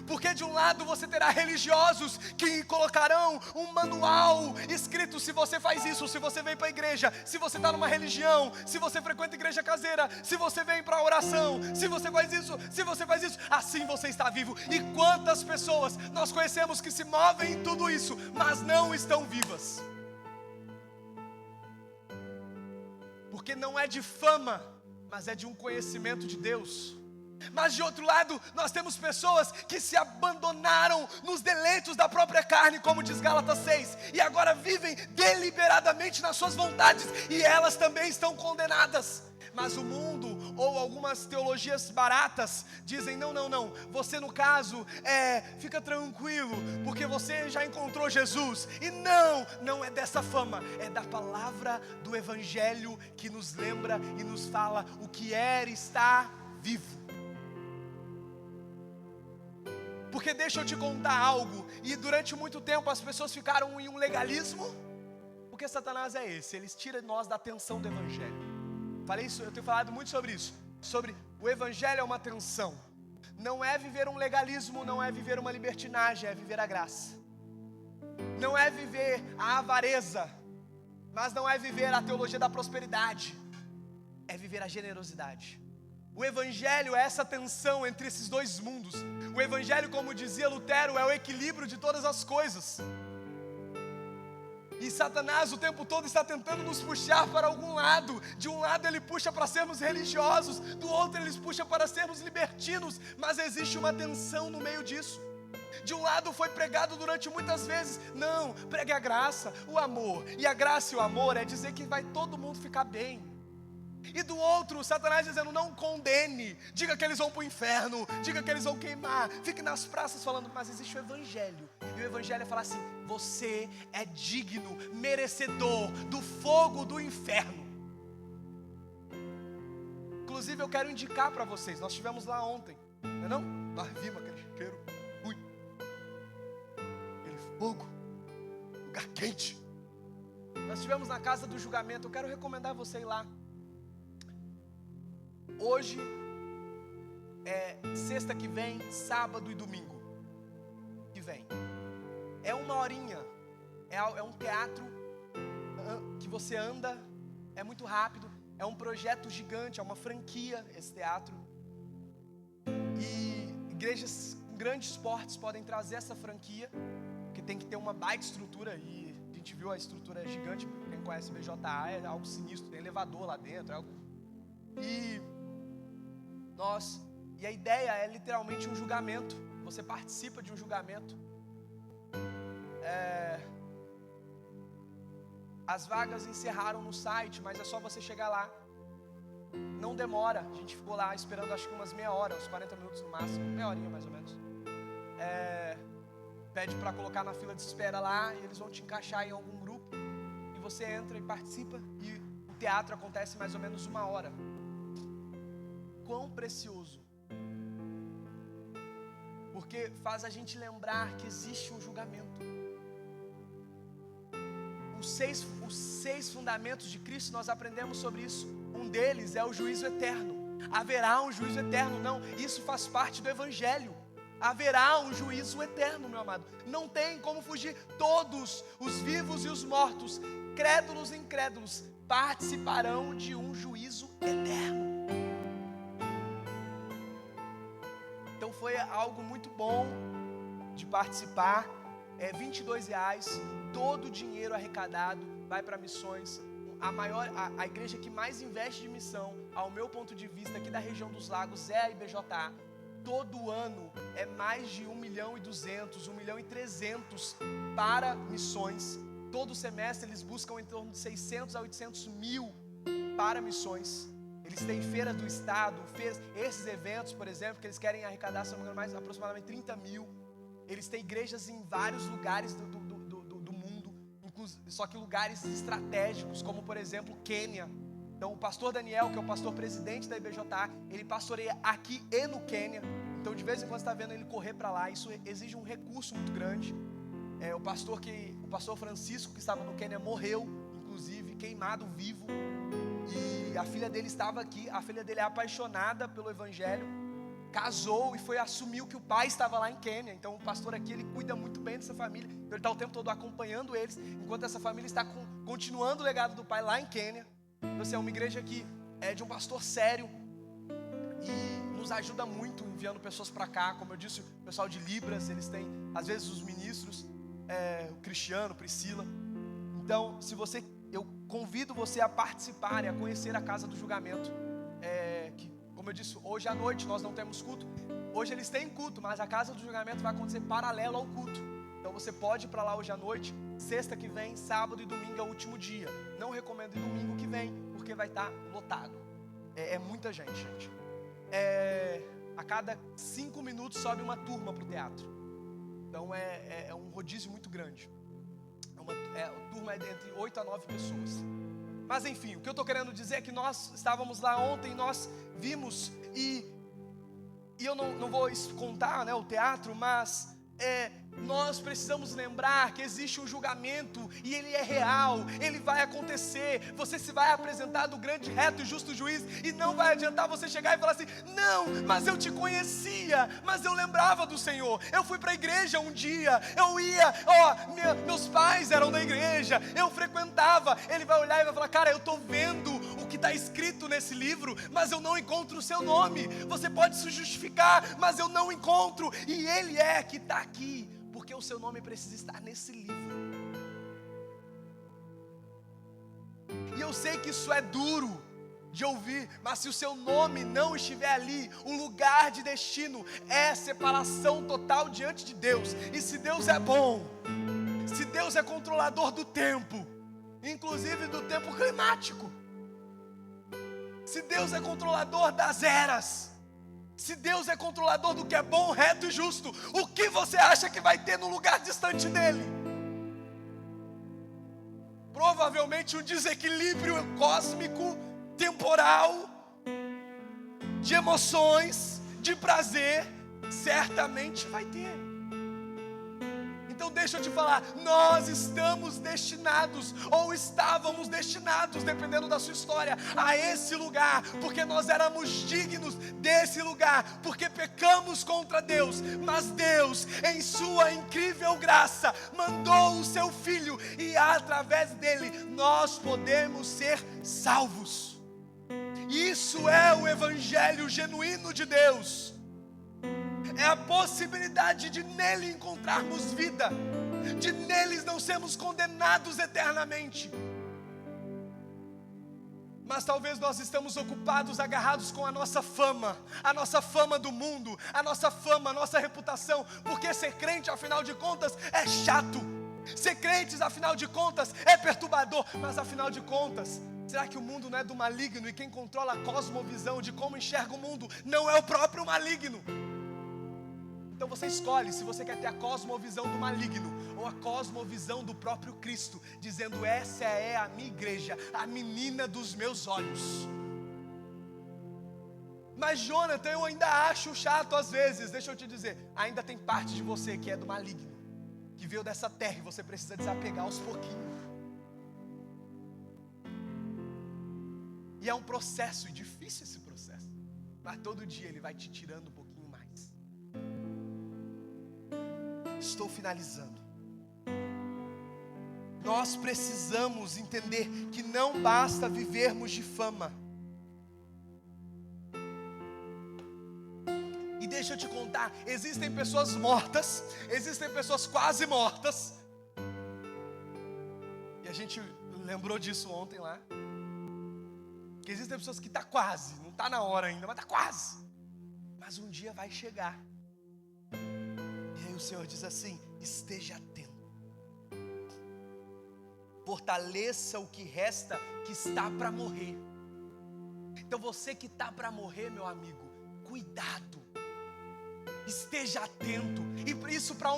Porque de um lado você terá religiosos que colocarão um manual escrito: se você faz isso, se você vem para a igreja, se você está numa religião, se você frequenta igreja caseira, se você vem para a oração, se você faz isso, se você faz isso, assim você está vivo. E quantas pessoas nós conhecemos que se movem em tudo isso, mas não estão vivas? Porque não é de fama, mas é de um conhecimento de Deus. Mas de outro lado, nós temos pessoas que se abandonaram nos deleitos da própria carne, como diz Gálatas 6, e agora vivem deliberadamente nas suas vontades, e elas também estão condenadas. Mas o mundo, ou algumas teologias baratas, dizem: não, você no caso, fica tranquilo, porque você já encontrou Jesus. E não é dessa fama, é da palavra do evangelho que nos lembra e nos fala o que é estar vivo. Porque deixa eu te contar algo, e durante muito tempo as pessoas ficaram em um legalismo, porque Satanás é esse, ele tira nós da atenção do evangelho. Falei isso, eu tenho falado muito sobre isso, sobre o evangelho é uma tensão, não é viver um legalismo, não é viver uma libertinagem, é viver a graça. Não é viver a avareza, mas não é viver a teologia da prosperidade, é viver a generosidade. O evangelho é essa tensão entre esses dois mundos. O evangelho, como dizia Lutero, é o equilíbrio de todas as coisas. E Satanás o tempo todo está tentando nos puxar para algum lado. De um lado ele puxa para sermos religiosos, do outro ele puxa para sermos libertinos. Mas existe uma tensão no meio disso. De um lado foi pregado durante muitas vezes: não, pregue a graça, o amor. E a graça e o amor é dizer que vai todo mundo ficar bem. E do outro, Satanás dizendo: não condene, diga que eles vão para o inferno, diga que eles vão queimar. Fique nas praças falando, mas existe o evangelho. E o evangelho é falar assim: você é digno, merecedor do fogo do inferno. Inclusive eu quero indicar para vocês, nós estivemos lá ontem, não é não? Nós vimos aquele cheiro ruim, aquele fogo, lugar quente. Nós estivemos na casa do julgamento, eu quero recomendar você ir lá. Hoje, sexta que vem, sábado e domingo que vem. É uma horinha, é um teatro que você anda, é muito rápido, é um projeto gigante, é uma franquia esse teatro. E igrejas com grandes portes podem trazer essa franquia, porque tem que ter uma baita estrutura, e a gente viu a estrutura gigante. Quem conhece BJA é algo sinistro, tem elevador lá dentro, e a ideia é literalmente um julgamento. Você participa de um julgamento. As vagas encerraram no site, mas é só você chegar lá. Não demora. A gente ficou lá esperando acho que umas meia hora, uns 40 minutos no máximo, meia horinha mais ou menos. Pede para colocar na fila de espera lá, e eles vão te encaixar em algum grupo, e você entra e participa, e o teatro acontece mais ou menos uma hora. Quão precioso, porque faz a gente lembrar que existe um julgamento. Os seis fundamentos de Cristo, nós aprendemos sobre isso. Um deles é o juízo eterno. Haverá um juízo eterno? Não, isso faz parte do Evangelho. Haverá um juízo eterno, meu amado. Não tem como fugir. Todos, os vivos e os mortos, crédulos e incrédulos, participarão de um juízo eterno. Então foi algo muito bom de participar. R$22, todo o dinheiro arrecadado vai para missões. A igreja que mais investe de missão, ao meu ponto de vista, aqui da região dos lagos, é a IBJA. Todo ano é mais de 1.200.000, 1.300.000 para missões. Todo semestre eles buscam em torno de 600 a 800 mil para missões. Eles têm feira do estado, esses eventos, por exemplo, que eles querem arrecadar, se não me engano, mais aproximadamente 30 mil. Eles têm igrejas em vários lugares do mundo, só que lugares estratégicos, como por exemplo Quênia. Então o pastor Daniel, que é o pastor presidente da IBJA, ele pastoreia aqui e no Quênia. Então de vez em quando você está vendo ele correr para lá. Isso exige um recurso muito grande. O pastor Francisco, que estava no Quênia, morreu, inclusive, queimado vivo. E a filha dele estava aqui. A filha dele é apaixonada pelo Evangelho, casou e assumiu que o pai estava lá em Quênia. Então o pastor aqui, ele cuida muito bem dessa família. Então ele está o tempo todo acompanhando eles, enquanto essa família está continuando o legado do pai lá em Quênia. Então assim, é uma igreja que é de um pastor sério e nos ajuda muito enviando pessoas para cá. Como eu disse, o pessoal de Libras, eles têm às vezes os ministros, o Cristiano, Priscila. Então eu convido você a participar e a conhecer a Casa do Julgamento, que, como eu disse, hoje à noite nós não temos culto. Hoje eles têm culto, mas a Casa do Julgamento vai acontecer paralelo ao culto. Então você pode ir para lá hoje à noite. Sexta que vem, sábado e domingo é o último dia. Não recomendo ir domingo que vem, porque vai estar lotado. É muita gente. A cada 5 minutos sobe uma turma para o teatro. Então é um rodízio muito grande. A turma é entre 8 a 9 pessoas. Mas enfim, o que eu estou querendo dizer é que nós estávamos lá ontem, nós vimos, e eu não vou contar, o teatro, mas nós precisamos lembrar que existe um julgamento, e ele é real, ele vai acontecer. Você se vai apresentar do grande, reto e justo juiz, e não vai adiantar você chegar e falar assim: não, mas eu te conhecia, mas eu lembrava do Senhor, eu fui para a igreja um dia, eu ia, meus pais eram da igreja, eu frequentava. Ele vai olhar e vai falar: cara, eu estou vendo o que está escrito nesse livro, mas eu não encontro o seu nome. Você pode se justificar, mas eu não encontro, e ele que está aqui, porque o seu nome precisa estar nesse livro. E eu sei que isso é duro de ouvir, mas se o seu nome não estiver ali, o lugar de destino é separação total diante de Deus. E se Deus é bom, se Deus é controlador do tempo, inclusive do tempo climático, se Deus é controlador das eras, se Deus é controlador do que é bom, reto e justo, o que você acha que vai ter no lugar distante dele? Provavelmente um desequilíbrio cósmico, temporal, de emoções, de prazer, certamente vai ter. Então deixa eu te falar, nós estamos destinados, ou estávamos destinados, dependendo da sua história, a esse lugar, porque nós éramos dignos desse lugar, porque pecamos contra Deus, mas Deus, em sua incrível graça, mandou o seu Filho, e através dele, nós podemos ser salvos. Isso é o evangelho genuíno de Deus. É a possibilidade de nele encontrarmos vida, de neles não sermos condenados eternamente. Mas talvez nós estamos ocupados, agarrados com a nossa fama do mundo, a nossa reputação, porque ser crente, afinal de contas, é chato. Ser crentes, afinal de contas, é perturbador. Mas afinal de contas, será que o mundo não é do maligno? E quem controla a cosmovisão de como enxerga o mundo não é o próprio maligno? Então você escolhe se você quer ter a cosmovisão do maligno ou a cosmovisão do próprio Cristo, dizendo: essa é a minha igreja, a menina dos meus olhos. Mas Jonathan, eu ainda acho chato às vezes. Deixa eu te dizer, ainda tem parte de você que é do maligno, que veio dessa terra, e você precisa desapegar aos pouquinhos. E é um processo, e difícil esse processo, mas todo dia ele vai te tirando um pouquinho mais. Estou finalizando. Nós precisamos entender que não basta vivermos de fama. E deixa eu te contar, existem pessoas mortas, existem pessoas quase mortas. E a gente lembrou disso ontem lá. Que existem pessoas que tá quase, não está na hora ainda, mas está quase. Mas um dia vai chegar. E aí o Senhor diz assim: esteja atento. Fortaleça o que resta, que está para morrer. Então você que está para morrer, meu amigo, cuidado. Esteja atento. E por isso, para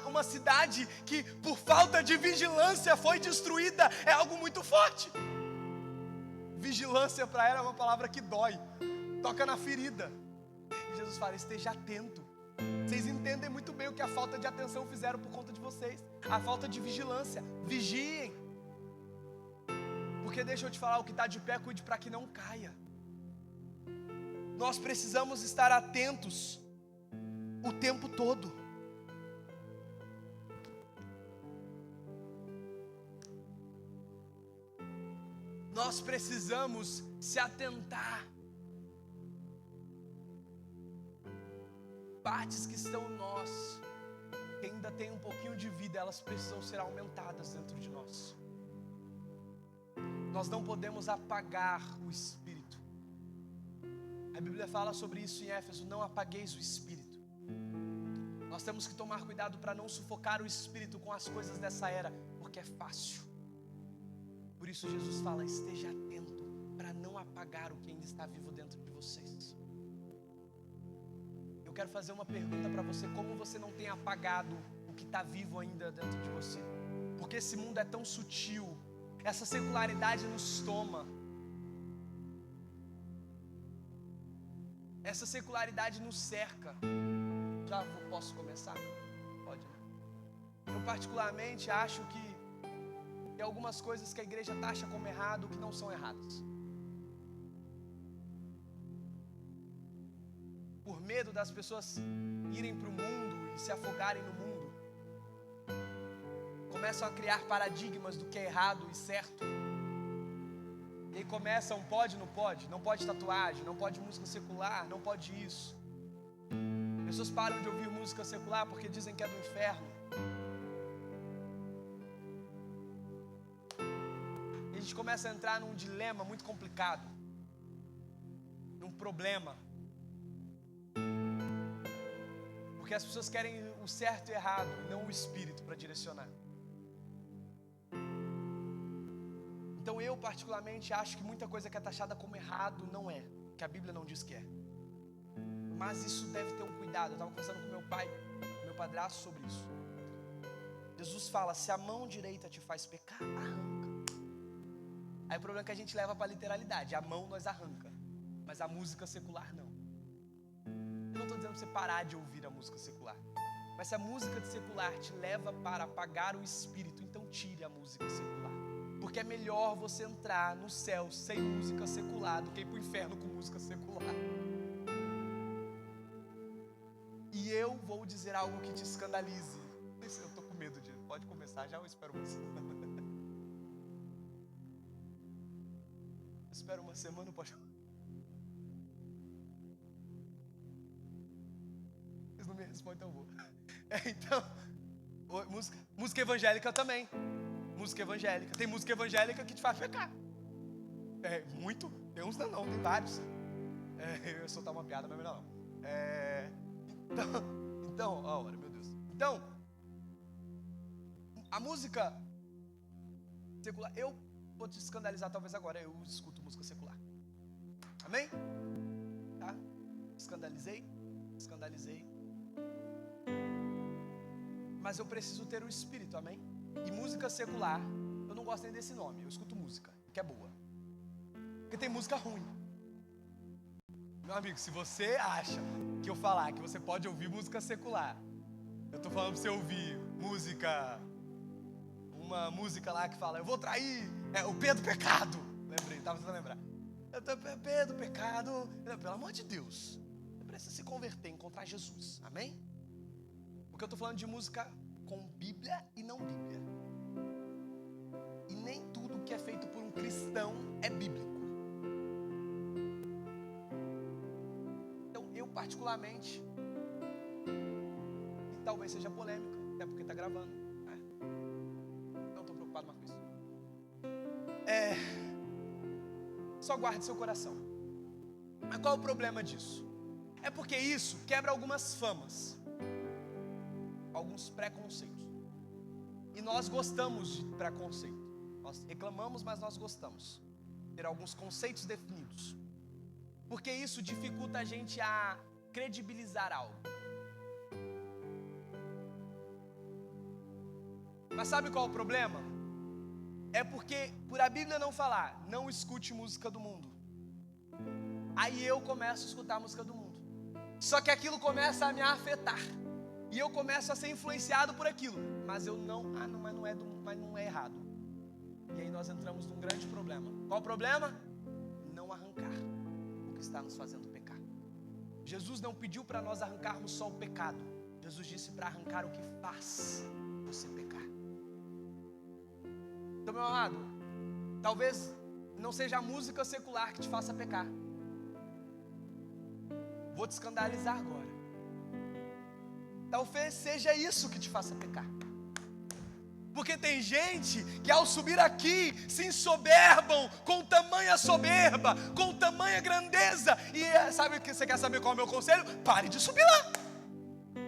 uma cidade que por falta de vigilância foi destruída, é algo muito forte. Vigilância para ela é uma palavra que dói, toca na ferida. E Jesus fala: esteja atento. Vocês entendem muito bem o que a falta de atenção fizeram por conta de vocês. A falta de vigilância. Vigiem. Porque deixa eu te falar, o que está de pé, cuide para que não caia. Nós precisamos estar atentos o tempo todo. Nós precisamos se atentar. Partes que estão em nós, que ainda tem um pouquinho de vida, elas precisam ser aumentadas dentro de nós. Nós não podemos apagar o Espírito. A Bíblia fala sobre isso em Éfeso: não apagueis o Espírito. Nós temos que tomar cuidado para não sufocar o Espírito com as coisas dessa era, porque é fácil. Por isso Jesus fala: esteja atento para não apagar o que ainda está vivo dentro de vocês. Eu quero fazer uma pergunta para você: como você não tem apagado o que está vivo ainda dentro de você? Porque esse mundo é tão sutil, essa secularidade nos toma, essa secularidade nos cerca. Já posso começar? Pode, né? Eu particularmente acho que tem algumas coisas que a igreja taxa como errado que não são erradas. Por medo das pessoas irem para o mundo e se afogarem no mundo, começam a criar paradigmas do que é errado e certo. E aí começam: pode, não pode tatuagem, não pode música secular, não pode isso. Pessoas param de ouvir música secular porque dizem que é do inferno. E a gente começa a entrar num dilema muito complicado, num problema. Porque as pessoas querem o certo e errado, e não o Espírito para direcionar. Então eu particularmente acho que muita coisa que é taxada como errado não é, que a Bíblia não diz que é. Mas isso deve ter um cuidado. Eu estava conversando com meu pai, meu padrasto, sobre isso. Jesus fala: se a mão direita te faz pecar, arranca. Aí o problema é que a gente leva para a literalidade. A mão nós arranca, mas a música secular não. Eu não estou dizendo para você parar de ouvir a música secular, Mas se a música secular te leva para apagar o espírito, então tire a música secular. Porque é melhor você entrar no céu sem música secular do que ir para o inferno com música secular. E eu vou dizer algo que te escandalize. Eu estou com medo de... Pode começar já ou espero uma semana? Espero uma semana, pode... Vocês não me respondem, então eu vou. Então, música evangélica também. Música evangélica. Tem música evangélica que te faz pecar. Muito. Tem uns não, tem vários. Eu ia soltar uma piada, mas melhor não. Então, olha, meu Deus. Então, a música secular, eu vou te escandalizar talvez agora, eu escuto música secular. Amém? Tá? Escandalizei. Mas eu preciso ter o espírito, amém? E música secular, eu não gosto nem desse nome, eu escuto música, que é boa. Porque tem música ruim. Meu amigo, se você acha que eu falar que você pode ouvir música secular, eu tô falando pra você ouvir música, uma música lá que fala, eu vou trair, o Pedro Pecado. Lembrei, tava tentando lembrar. Pedro Pecado, pelo amor de Deus, você precisa se converter, encontrar Jesus, amém? Porque eu tô falando de música com Bíblia e não Bíblia. E nem tudo que é feito por um cristão é bíblico. Então, eu particularmente, e talvez seja polêmica, até porque tá gravando, né? Não tô preocupado mais com isso. Só guarde seu coração. Mas qual é o problema disso? É porque isso quebra algumas famas, alguns preconceitos. E nós gostamos de preconceito. Nós reclamamos, mas nós gostamos de ter alguns conceitos definidos. Porque isso dificulta a gente a credibilizar algo. Mas sabe qual é o problema? É porque, por a Bíblia não falar, não escute música do mundo, aí eu começo a escutar a música do mundo. Só que aquilo começa a me afetar. E eu começo a ser influenciado por aquilo. Mas eu não, mas não é errado. E aí nós entramos num grande problema. Qual o problema? Não arrancar o que está nos fazendo pecar. Jesus não pediu para nós arrancarmos só o pecado. Jesus disse para arrancar o que faz você pecar. Então, meu amado, talvez não seja a música secular que te faça pecar. Vou te escandalizar agora. Talvez seja isso que te faça pecar. Porque tem gente que ao subir aqui se ensoberbam com tamanha soberba, com tamanha grandeza. E sabe o que você quer saber qual é o meu conselho? Pare de subir lá.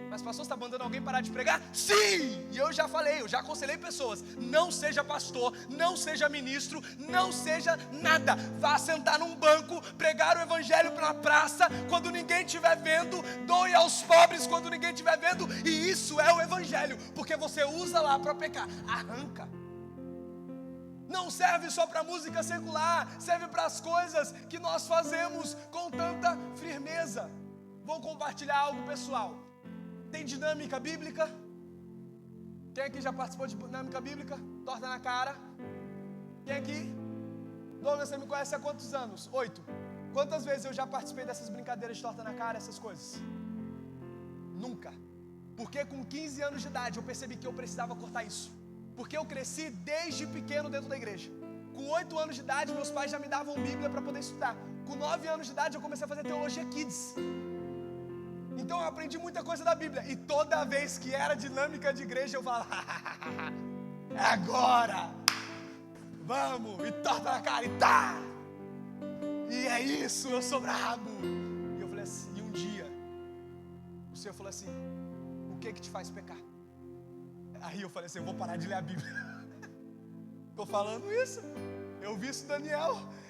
Mas pastor, você está mandando alguém parar de pregar? Sim! E eu já falei, eu já aconselhei pessoas. Não seja pastor, não seja ministro, não seja nada. Vá sentar num banco, pregar o evangelho na praça, quando ninguém estiver vendo. Doe aos pobres quando ninguém estiver vendo. E isso é o evangelho, porque você usa lá para pecar. Arranca. Não serve só para música secular, serve para as coisas que nós fazemos com tanta firmeza. Vou compartilhar algo pessoal. Tem dinâmica bíblica? Quem aqui já participou de dinâmica bíblica? Torta na cara. Quem aqui? Douglas, você me conhece há quantos anos? 8. Quantas vezes eu já participei dessas brincadeiras de torta na cara, essas coisas? Nunca. Porque com 15 anos de idade eu percebi que eu precisava cortar isso. Porque eu cresci desde pequeno dentro da igreja. Com 8 anos de idade meus pais já me davam Bíblia para poder estudar. Com 9 anos de idade eu comecei a fazer teologia kids. Então eu aprendi muita coisa da Bíblia. E toda vez que era dinâmica de igreja eu falava, é agora, vamos, e torta na cara, e tá, e é isso, eu sou brabo. E eu falei assim, e um dia o Senhor falou assim, o que te faz pecar? Aí eu falei assim, eu vou parar de ler a Bíblia. Estou falando isso. Eu vi isso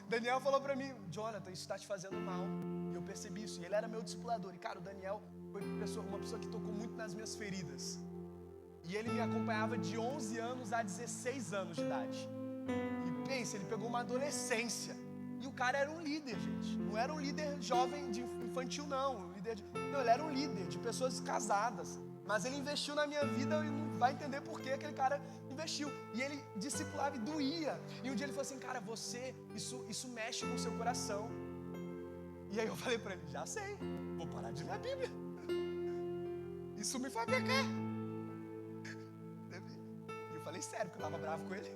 Daniel falou para mim, Jonathan, isso está te fazendo mal. E eu percebi isso, e ele era meu discipulador. E cara, o Daniel foi uma pessoa que tocou muito nas minhas feridas. E ele me acompanhava de 11 anos a 16 anos de idade. E pensa, ele pegou uma adolescência. E o cara era um líder, gente. Não era um líder jovem de infantil, não. Não, ele era um líder de pessoas casadas. Mas ele investiu na minha vida e não vai entender por que aquele cara investiu. E ele discipulava e doía. E um dia ele falou assim, cara, isso mexe com o seu coração. E aí eu falei pra ele, já sei, vou parar de ler a Bíblia. Isso me faz pecar. E eu falei sério, porque eu tava bravo com ele.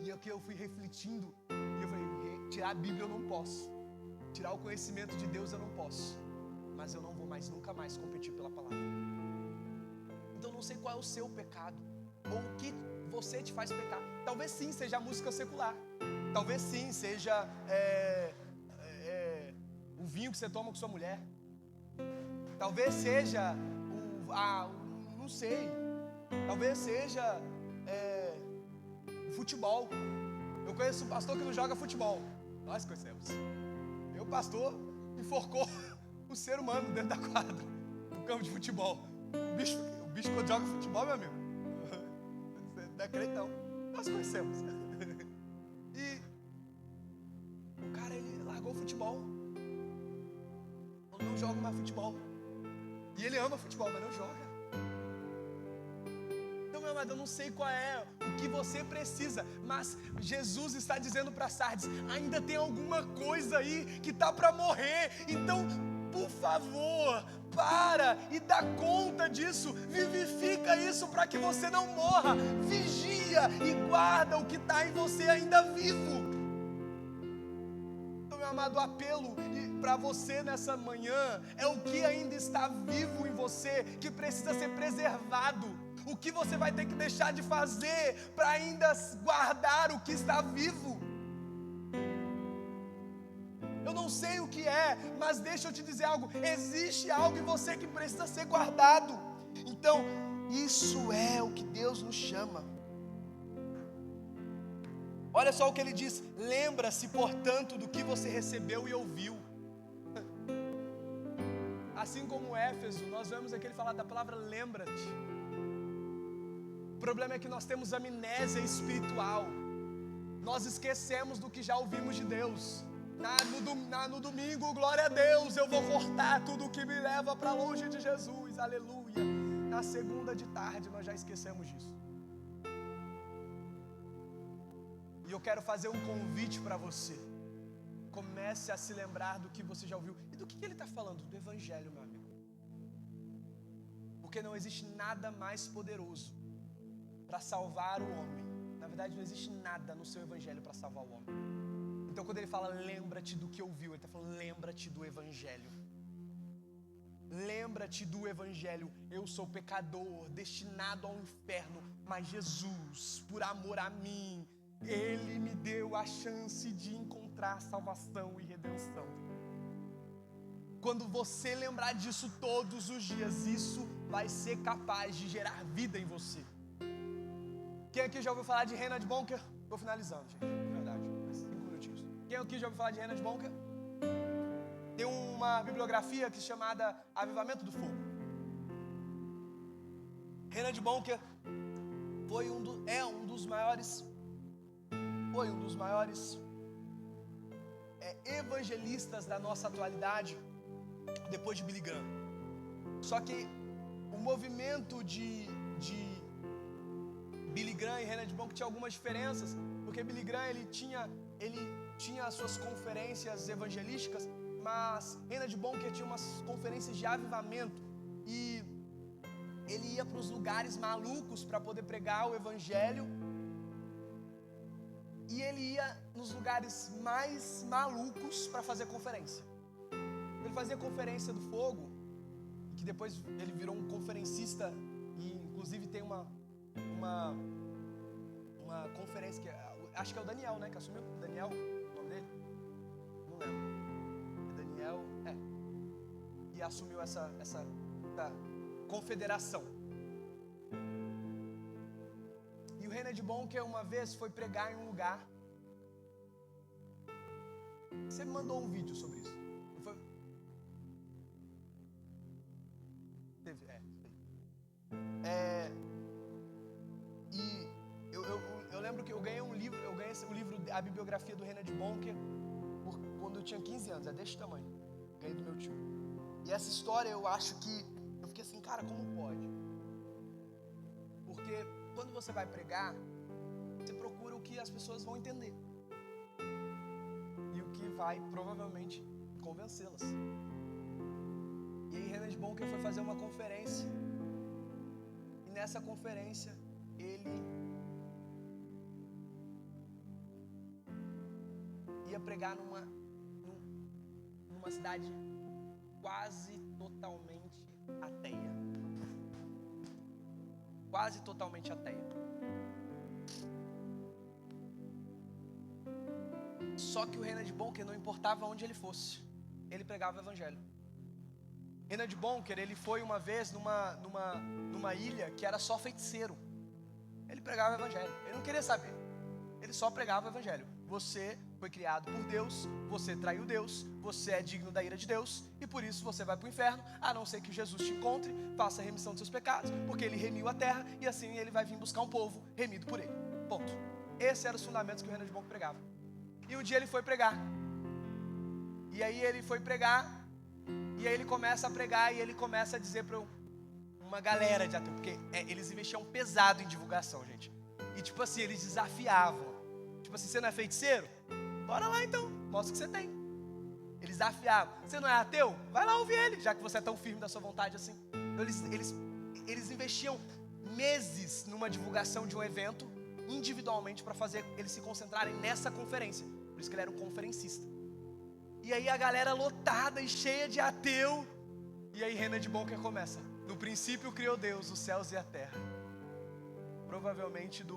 E aqui eu fui refletindo. E eu falei, tirar a Bíblia eu não posso. Tirar o conhecimento de Deus eu não posso. Mas eu não vou mais, nunca mais competir pela palavra. Então não sei qual é o seu pecado, ou o que você te faz pecar. Talvez sim seja a música secular. Talvez sim seja o vinho que você toma com sua mulher. Talvez seja não sei. Talvez seja o futebol. Eu conheço um pastor que não joga futebol. Nós conhecemos. Meu pastor enforcou o ser humano dentro da quadra, no campo de futebol. O bicho quando joga futebol, meu amigo, você não é crente não. Nós conhecemos. E o cara, ele largou o futebol. Eu não jogo mais futebol. E ele ama futebol, mas não joga. Então, meu amado, eu não sei qual é o que você precisa, mas Jesus está dizendo para Sardes, ainda tem alguma coisa aí que está para morrer. Então, por favor, para e dá conta disso, vivifica isso para que você não morra, vigia e guarda o que está em você ainda vivo. Então, meu amado, o apelo para você nessa manhã é o que ainda está vivo em você, que precisa ser preservado, o que você vai ter que deixar de fazer para ainda guardar o que está vivo. Eu não sei o que é, mas deixa eu te dizer algo, existe algo em você que precisa ser guardado. Então, isso é o que Deus nos chama. Olha só o que ele diz, lembra-se, portanto, do que você recebeu e ouviu. Assim como Éfeso, nós vemos aqui ele falar da palavra lembra-te. O problema é que nós temos amnésia espiritual. Nós esquecemos do que já ouvimos de Deus. No domingo, glória a Deus, eu vou cortar tudo que me leva para longe de Jesus, aleluia. Na segunda de tarde nós já esquecemos disso. E eu quero fazer um convite para você. Comece a se lembrar do que você já ouviu. E do que ele está falando? Do Evangelho, meu amigo. Porque não existe nada mais poderoso para salvar o homem. Na verdade, não existe nada no seu Evangelho para salvar o homem. Então, quando ele fala, lembra-te do que ouviu, ele está falando, lembra-te do Evangelho. Lembra-te do Evangelho. Eu sou pecador, destinado ao inferno, mas Jesus, por amor a mim, Ele me deu a chance de encontrar salvação e redenção. Quando você lembrar disso todos os dias, isso vai ser capaz de gerar vida em você. Quem aqui já ouviu falar de Reinhard Bonnke? Estou finalizando, gente, de verdade, mais 5 minutinhos. Quem aqui já ouviu falar de Reinhard Bonnke? Tem uma bibliografia que é chamada Avivamento do Fogo. Reinhard Bonnke foi um dos maiores evangelistas da nossa atualidade, depois de Billy Graham. Só que o movimento de Billy Graham e Reinhard Bonnke tinha algumas diferenças, porque Billy Graham ele tinha as suas conferências evangelísticas, mas Reinhard Bonnke tinha umas conferências de avivamento, e ele ia para os lugares malucos para poder pregar o evangelho, e ele ia nos lugares mais malucos para fazer conferência. Ele fazia conferência do fogo, que depois ele virou um conferencista, e inclusive tem uma conferência que acho que é o Daniel, né, que assumiu. Daniel, o nome dele? Não lembro. Daniel, e assumiu essa confederação. E o Reinhard Bonnke uma vez foi pregar em um lugar. Você me mandou um vídeo sobre isso, não foi? Teve, e eu lembro que eu ganhei o livro, a bibliografia do Reinhard Bonnke quando eu tinha 15 anos, é desse tamanho, ganhei do meu tio. E essa história eu acho que Eu fiquei assim, cara, como pode? Porque quando você vai pregar, você procura o que as pessoas vão entender. E o que vai, provavelmente, convencê-las. E aí, Reinhard Bonnke foi fazer uma conferência. E nessa conferência, ele ia pregar numa cidade quase totalmente ateia. Quase totalmente ateia. Só que o Reinhard Bonnke, não importava onde ele fosse, ele pregava o evangelho. Reinhard Bonnke, ele foi uma vez numa ilha que era só feiticeiro. Ele pregava o evangelho, ele não queria saber. Ele só pregava o evangelho. Você foi criado por Deus, você traiu Deus, você é digno da ira de Deus, e por isso você vai para o inferno, a não ser que Jesus te encontre, faça a remissão dos seus pecados, porque ele remiu a terra, e assim ele vai vir buscar um povo remido por ele. Ponto. Esses eram os fundamentos que o Reinhard Bonnke pregava. E um dia ele foi pregar. E aí ele foi pregar, e aí ele começa a pregar, e ele começa a dizer para uma galera de ateus, porque eles investiam pesado em divulgação, gente. E tipo assim, eles desafiavam. Tipo assim, você não é feiticeiro? Bora lá então, mostra o que você tem. Eles desafiavam. Você não é ateu? Vai lá ouvir ele, já que você é tão firme da sua vontade assim. Então eles investiam meses numa divulgação de um evento, individualmente, para fazer eles se concentrarem nessa conferência. Por isso que ele era um conferencista. E aí a galera lotada e cheia de ateu. E aí Reinhard Bonnke começa. No princípio criou Deus os céus e a terra. Provavelmente do...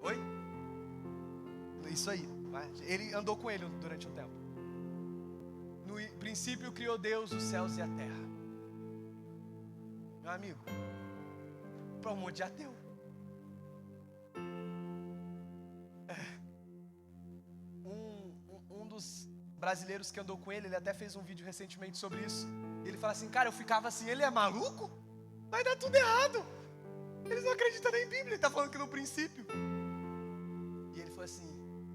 Oi? Isso aí. Ele andou com ele durante um tempo. No princípio criou Deus os céus e a terra. Meu amigo, para um monte de ateu. Um dos brasileiros que andou com ele até fez um vídeo recentemente sobre isso. E ele fala assim, cara, eu ficava assim, ele é maluco? Vai dar tudo errado. Eles não acreditam nem em Bíblia, ele está falando que no princípio. E ele falou assim,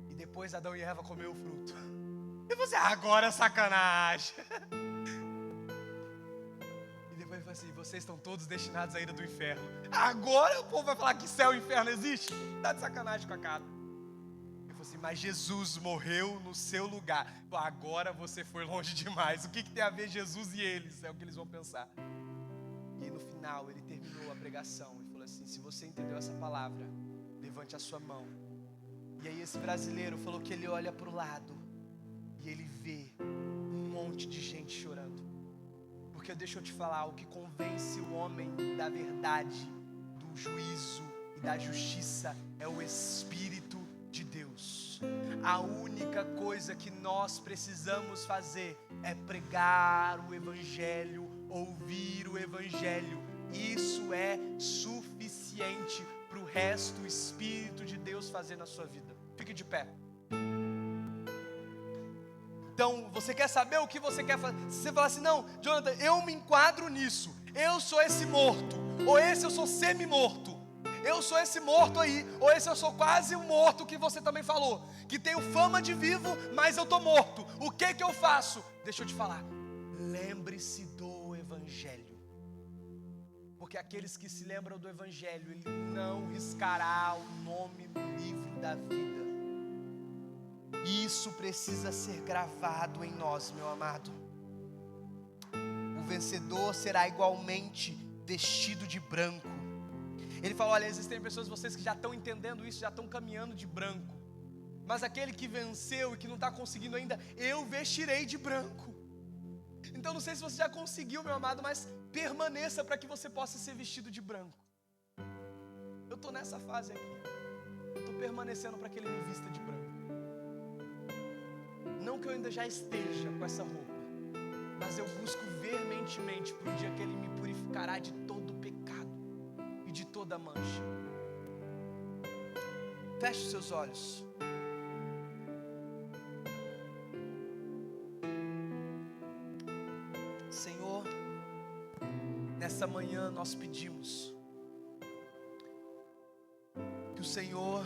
e depois Adão e Eva comeu o fruto. E você, agora é sacanagem. E depois ele falou assim, vocês estão todos destinados à ira do inferno. Agora o povo vai falar que céu e inferno existe? Tá de sacanagem com a cara. Ele falou assim, mas Jesus morreu no seu lugar. Agora você foi longe demais. O que tem a ver Jesus e eles? É o que eles vão pensar. E aí no final ele terminou a pregação e falou assim, se você entendeu essa palavra, levante a sua mão. E aí esse brasileiro falou que ele olha para o lado e ele vê um monte de gente chorando. Porque deixa eu te falar, o que convence o homem da verdade, do juízo e da justiça é o Espírito de Deus. A única coisa que nós precisamos fazer é pregar o Evangelho, ouvir o Evangelho. Isso é suficiente para o resto do Espírito de Deus fazer na sua vida. Fique de pé. Então, você quer saber o que você quer fazer? Se você falar assim, não, Jonathan, eu me enquadro nisso. Eu sou esse morto. Ou esse eu sou semi-morto. Eu sou esse morto aí. Ou esse eu sou quase um morto que você também falou. Que tenho fama de vivo, mas eu estou morto. O que eu faço? Deixa eu te falar. Lembre-se do Evangelho. Porque aqueles que se lembram do Evangelho, ele não riscará o nome no livro da vida. Isso precisa ser gravado em nós, meu amado. O vencedor será igualmente vestido de branco. Ele falou, olha, existem pessoas, vocês que já estão entendendo isso, já estão caminhando de branco. Mas aquele que venceu e que não está conseguindo ainda, eu vestirei de branco. Então não sei se você já conseguiu, meu amado, mas permaneça para que você possa ser vestido de branco. Eu estou nessa fase aqui. Eu estou permanecendo para que ele me vista de branco. Não que eu ainda já esteja com essa roupa, mas eu busco veementemente para o dia que ele me purificará de todo pecado e de toda mancha. Feche os seus olhos. Senhor, nessa manhã nós pedimos que o Senhor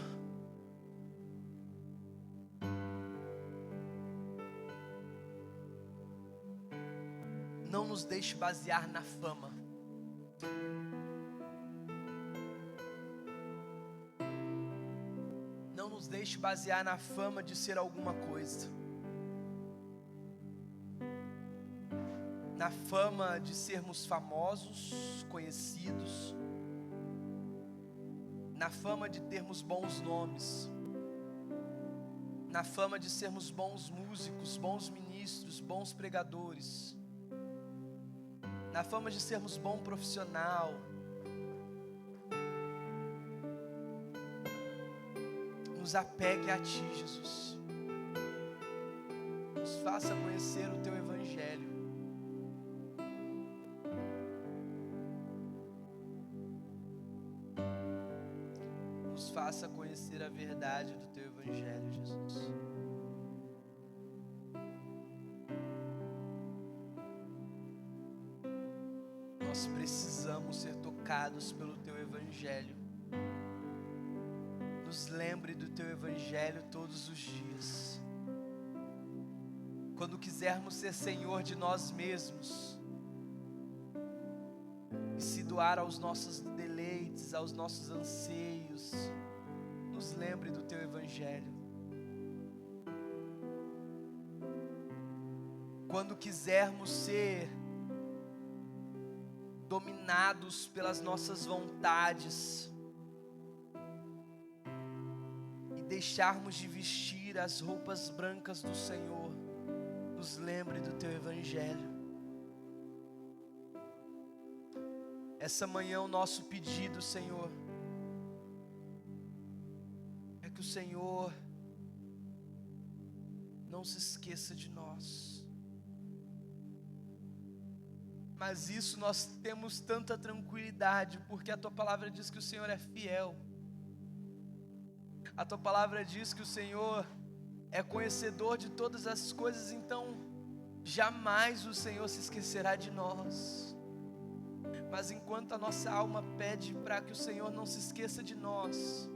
Não nos deixe basear na fama. Não nos deixe basear na fama de ser alguma coisa. Na fama de sermos famosos, conhecidos. Na fama de termos bons nomes. Na fama de sermos bons músicos, bons ministros, bons pregadores. Na fama de sermos bom profissional. Nos apegue a Ti, Jesus. Nos faça conhecer o Teu Evangelho. Nos faça conhecer a verdade do Teu Evangelho, Jesus. Nós precisamos ser tocados pelo Teu Evangelho. Nos lembre do Teu Evangelho todos os dias. Quando quisermos ser Senhor de nós mesmos e se doar aos nossos deleites, aos nossos anseios, nos lembre do Teu Evangelho. Quando quisermos ser dominados pelas nossas vontades e deixarmos de vestir as roupas brancas do Senhor, nos lembre do Teu Evangelho. Essa manhã o nosso pedido, Senhor, é que o Senhor não se esqueça de nós. Mas isso nós temos tanta tranquilidade, porque a Tua palavra diz que o Senhor é fiel. A Tua palavra diz que o Senhor é conhecedor de todas as coisas, então jamais o Senhor se esquecerá de nós. Mas enquanto a nossa alma pede para que o Senhor não se esqueça de nós,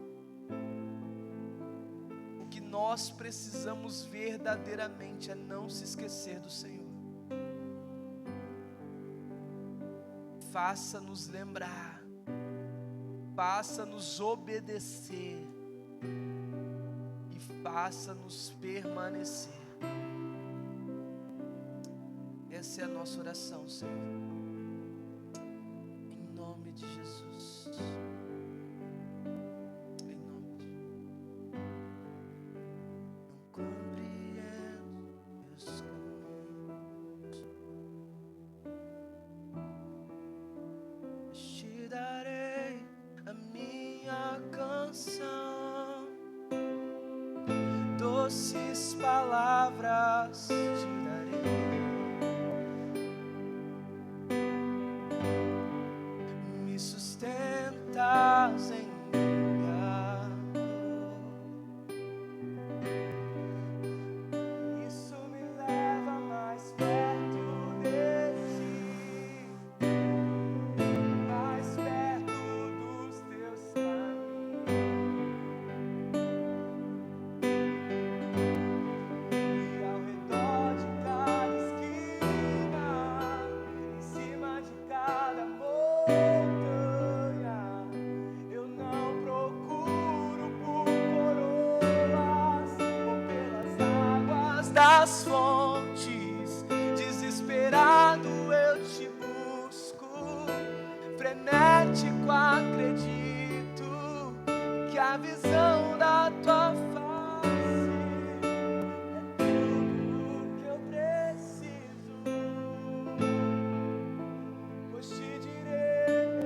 o que nós precisamos verdadeiramente é não se esquecer do Senhor. Faça-nos lembrar, faça-nos obedecer e faça-nos permanecer. Essa é a nossa oração, Senhor. Em nome de Jesus. Em nome de Jesus. Não compreendo meus caminhos. Te darei a minha canção, doces palavras te darei. Me sustentas em minha dor. Isso me leva mais perto de Ti, mais perto dos Teus caminhos. E ao redor de cada esquina, em cima de cada montanha, eu não procuro por coroas ou pelas águas das fontes. Desesperado eu te busco, frenético acredito que a visão da Tua face é tudo que eu preciso. Pois te direi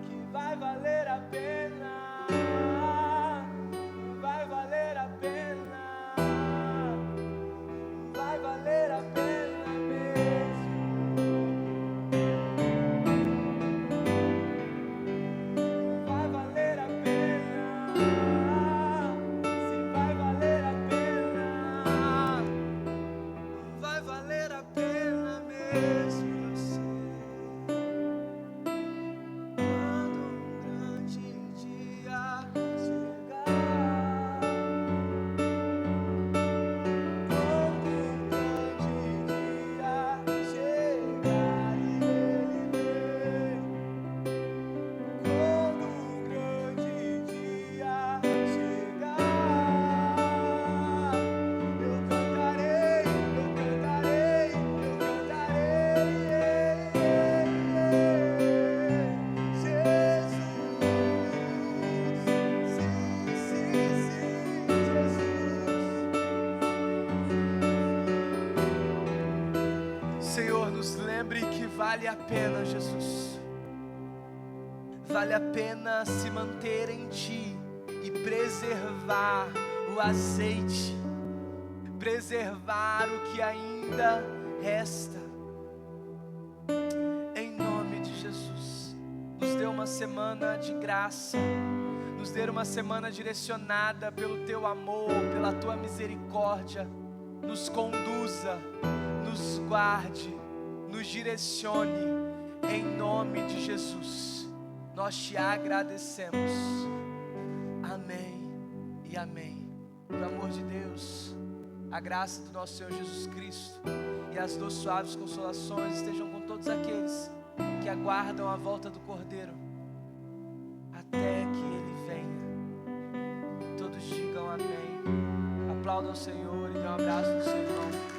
que vai valer a pena, vai valer a pena, vai valer a pena mesmo. Vai valer a pena, se vai valer a pena, vai valer a pena mesmo, eu sei. Quando um grande dia chegar, quando um grande dia Vale a pena, Jesus. Vale a pena se manter em Ti e preservar o azeite, preservar o que ainda resta. Em nome de Jesus, nos dê uma semana de graça, nos dê uma semana direcionada pelo Teu amor, pela Tua misericórdia. Nos conduza, nos guarde, nos direcione, em nome de Jesus. Nós Te agradecemos. Amém e amém. Pelo amor de Deus, a graça do nosso Senhor Jesus Cristo e as duas suaves consolações estejam com todos aqueles que aguardam a volta do Cordeiro até que Ele venha. Todos digam amém. Aplaudam o Senhor e dê um abraço no seu irmão.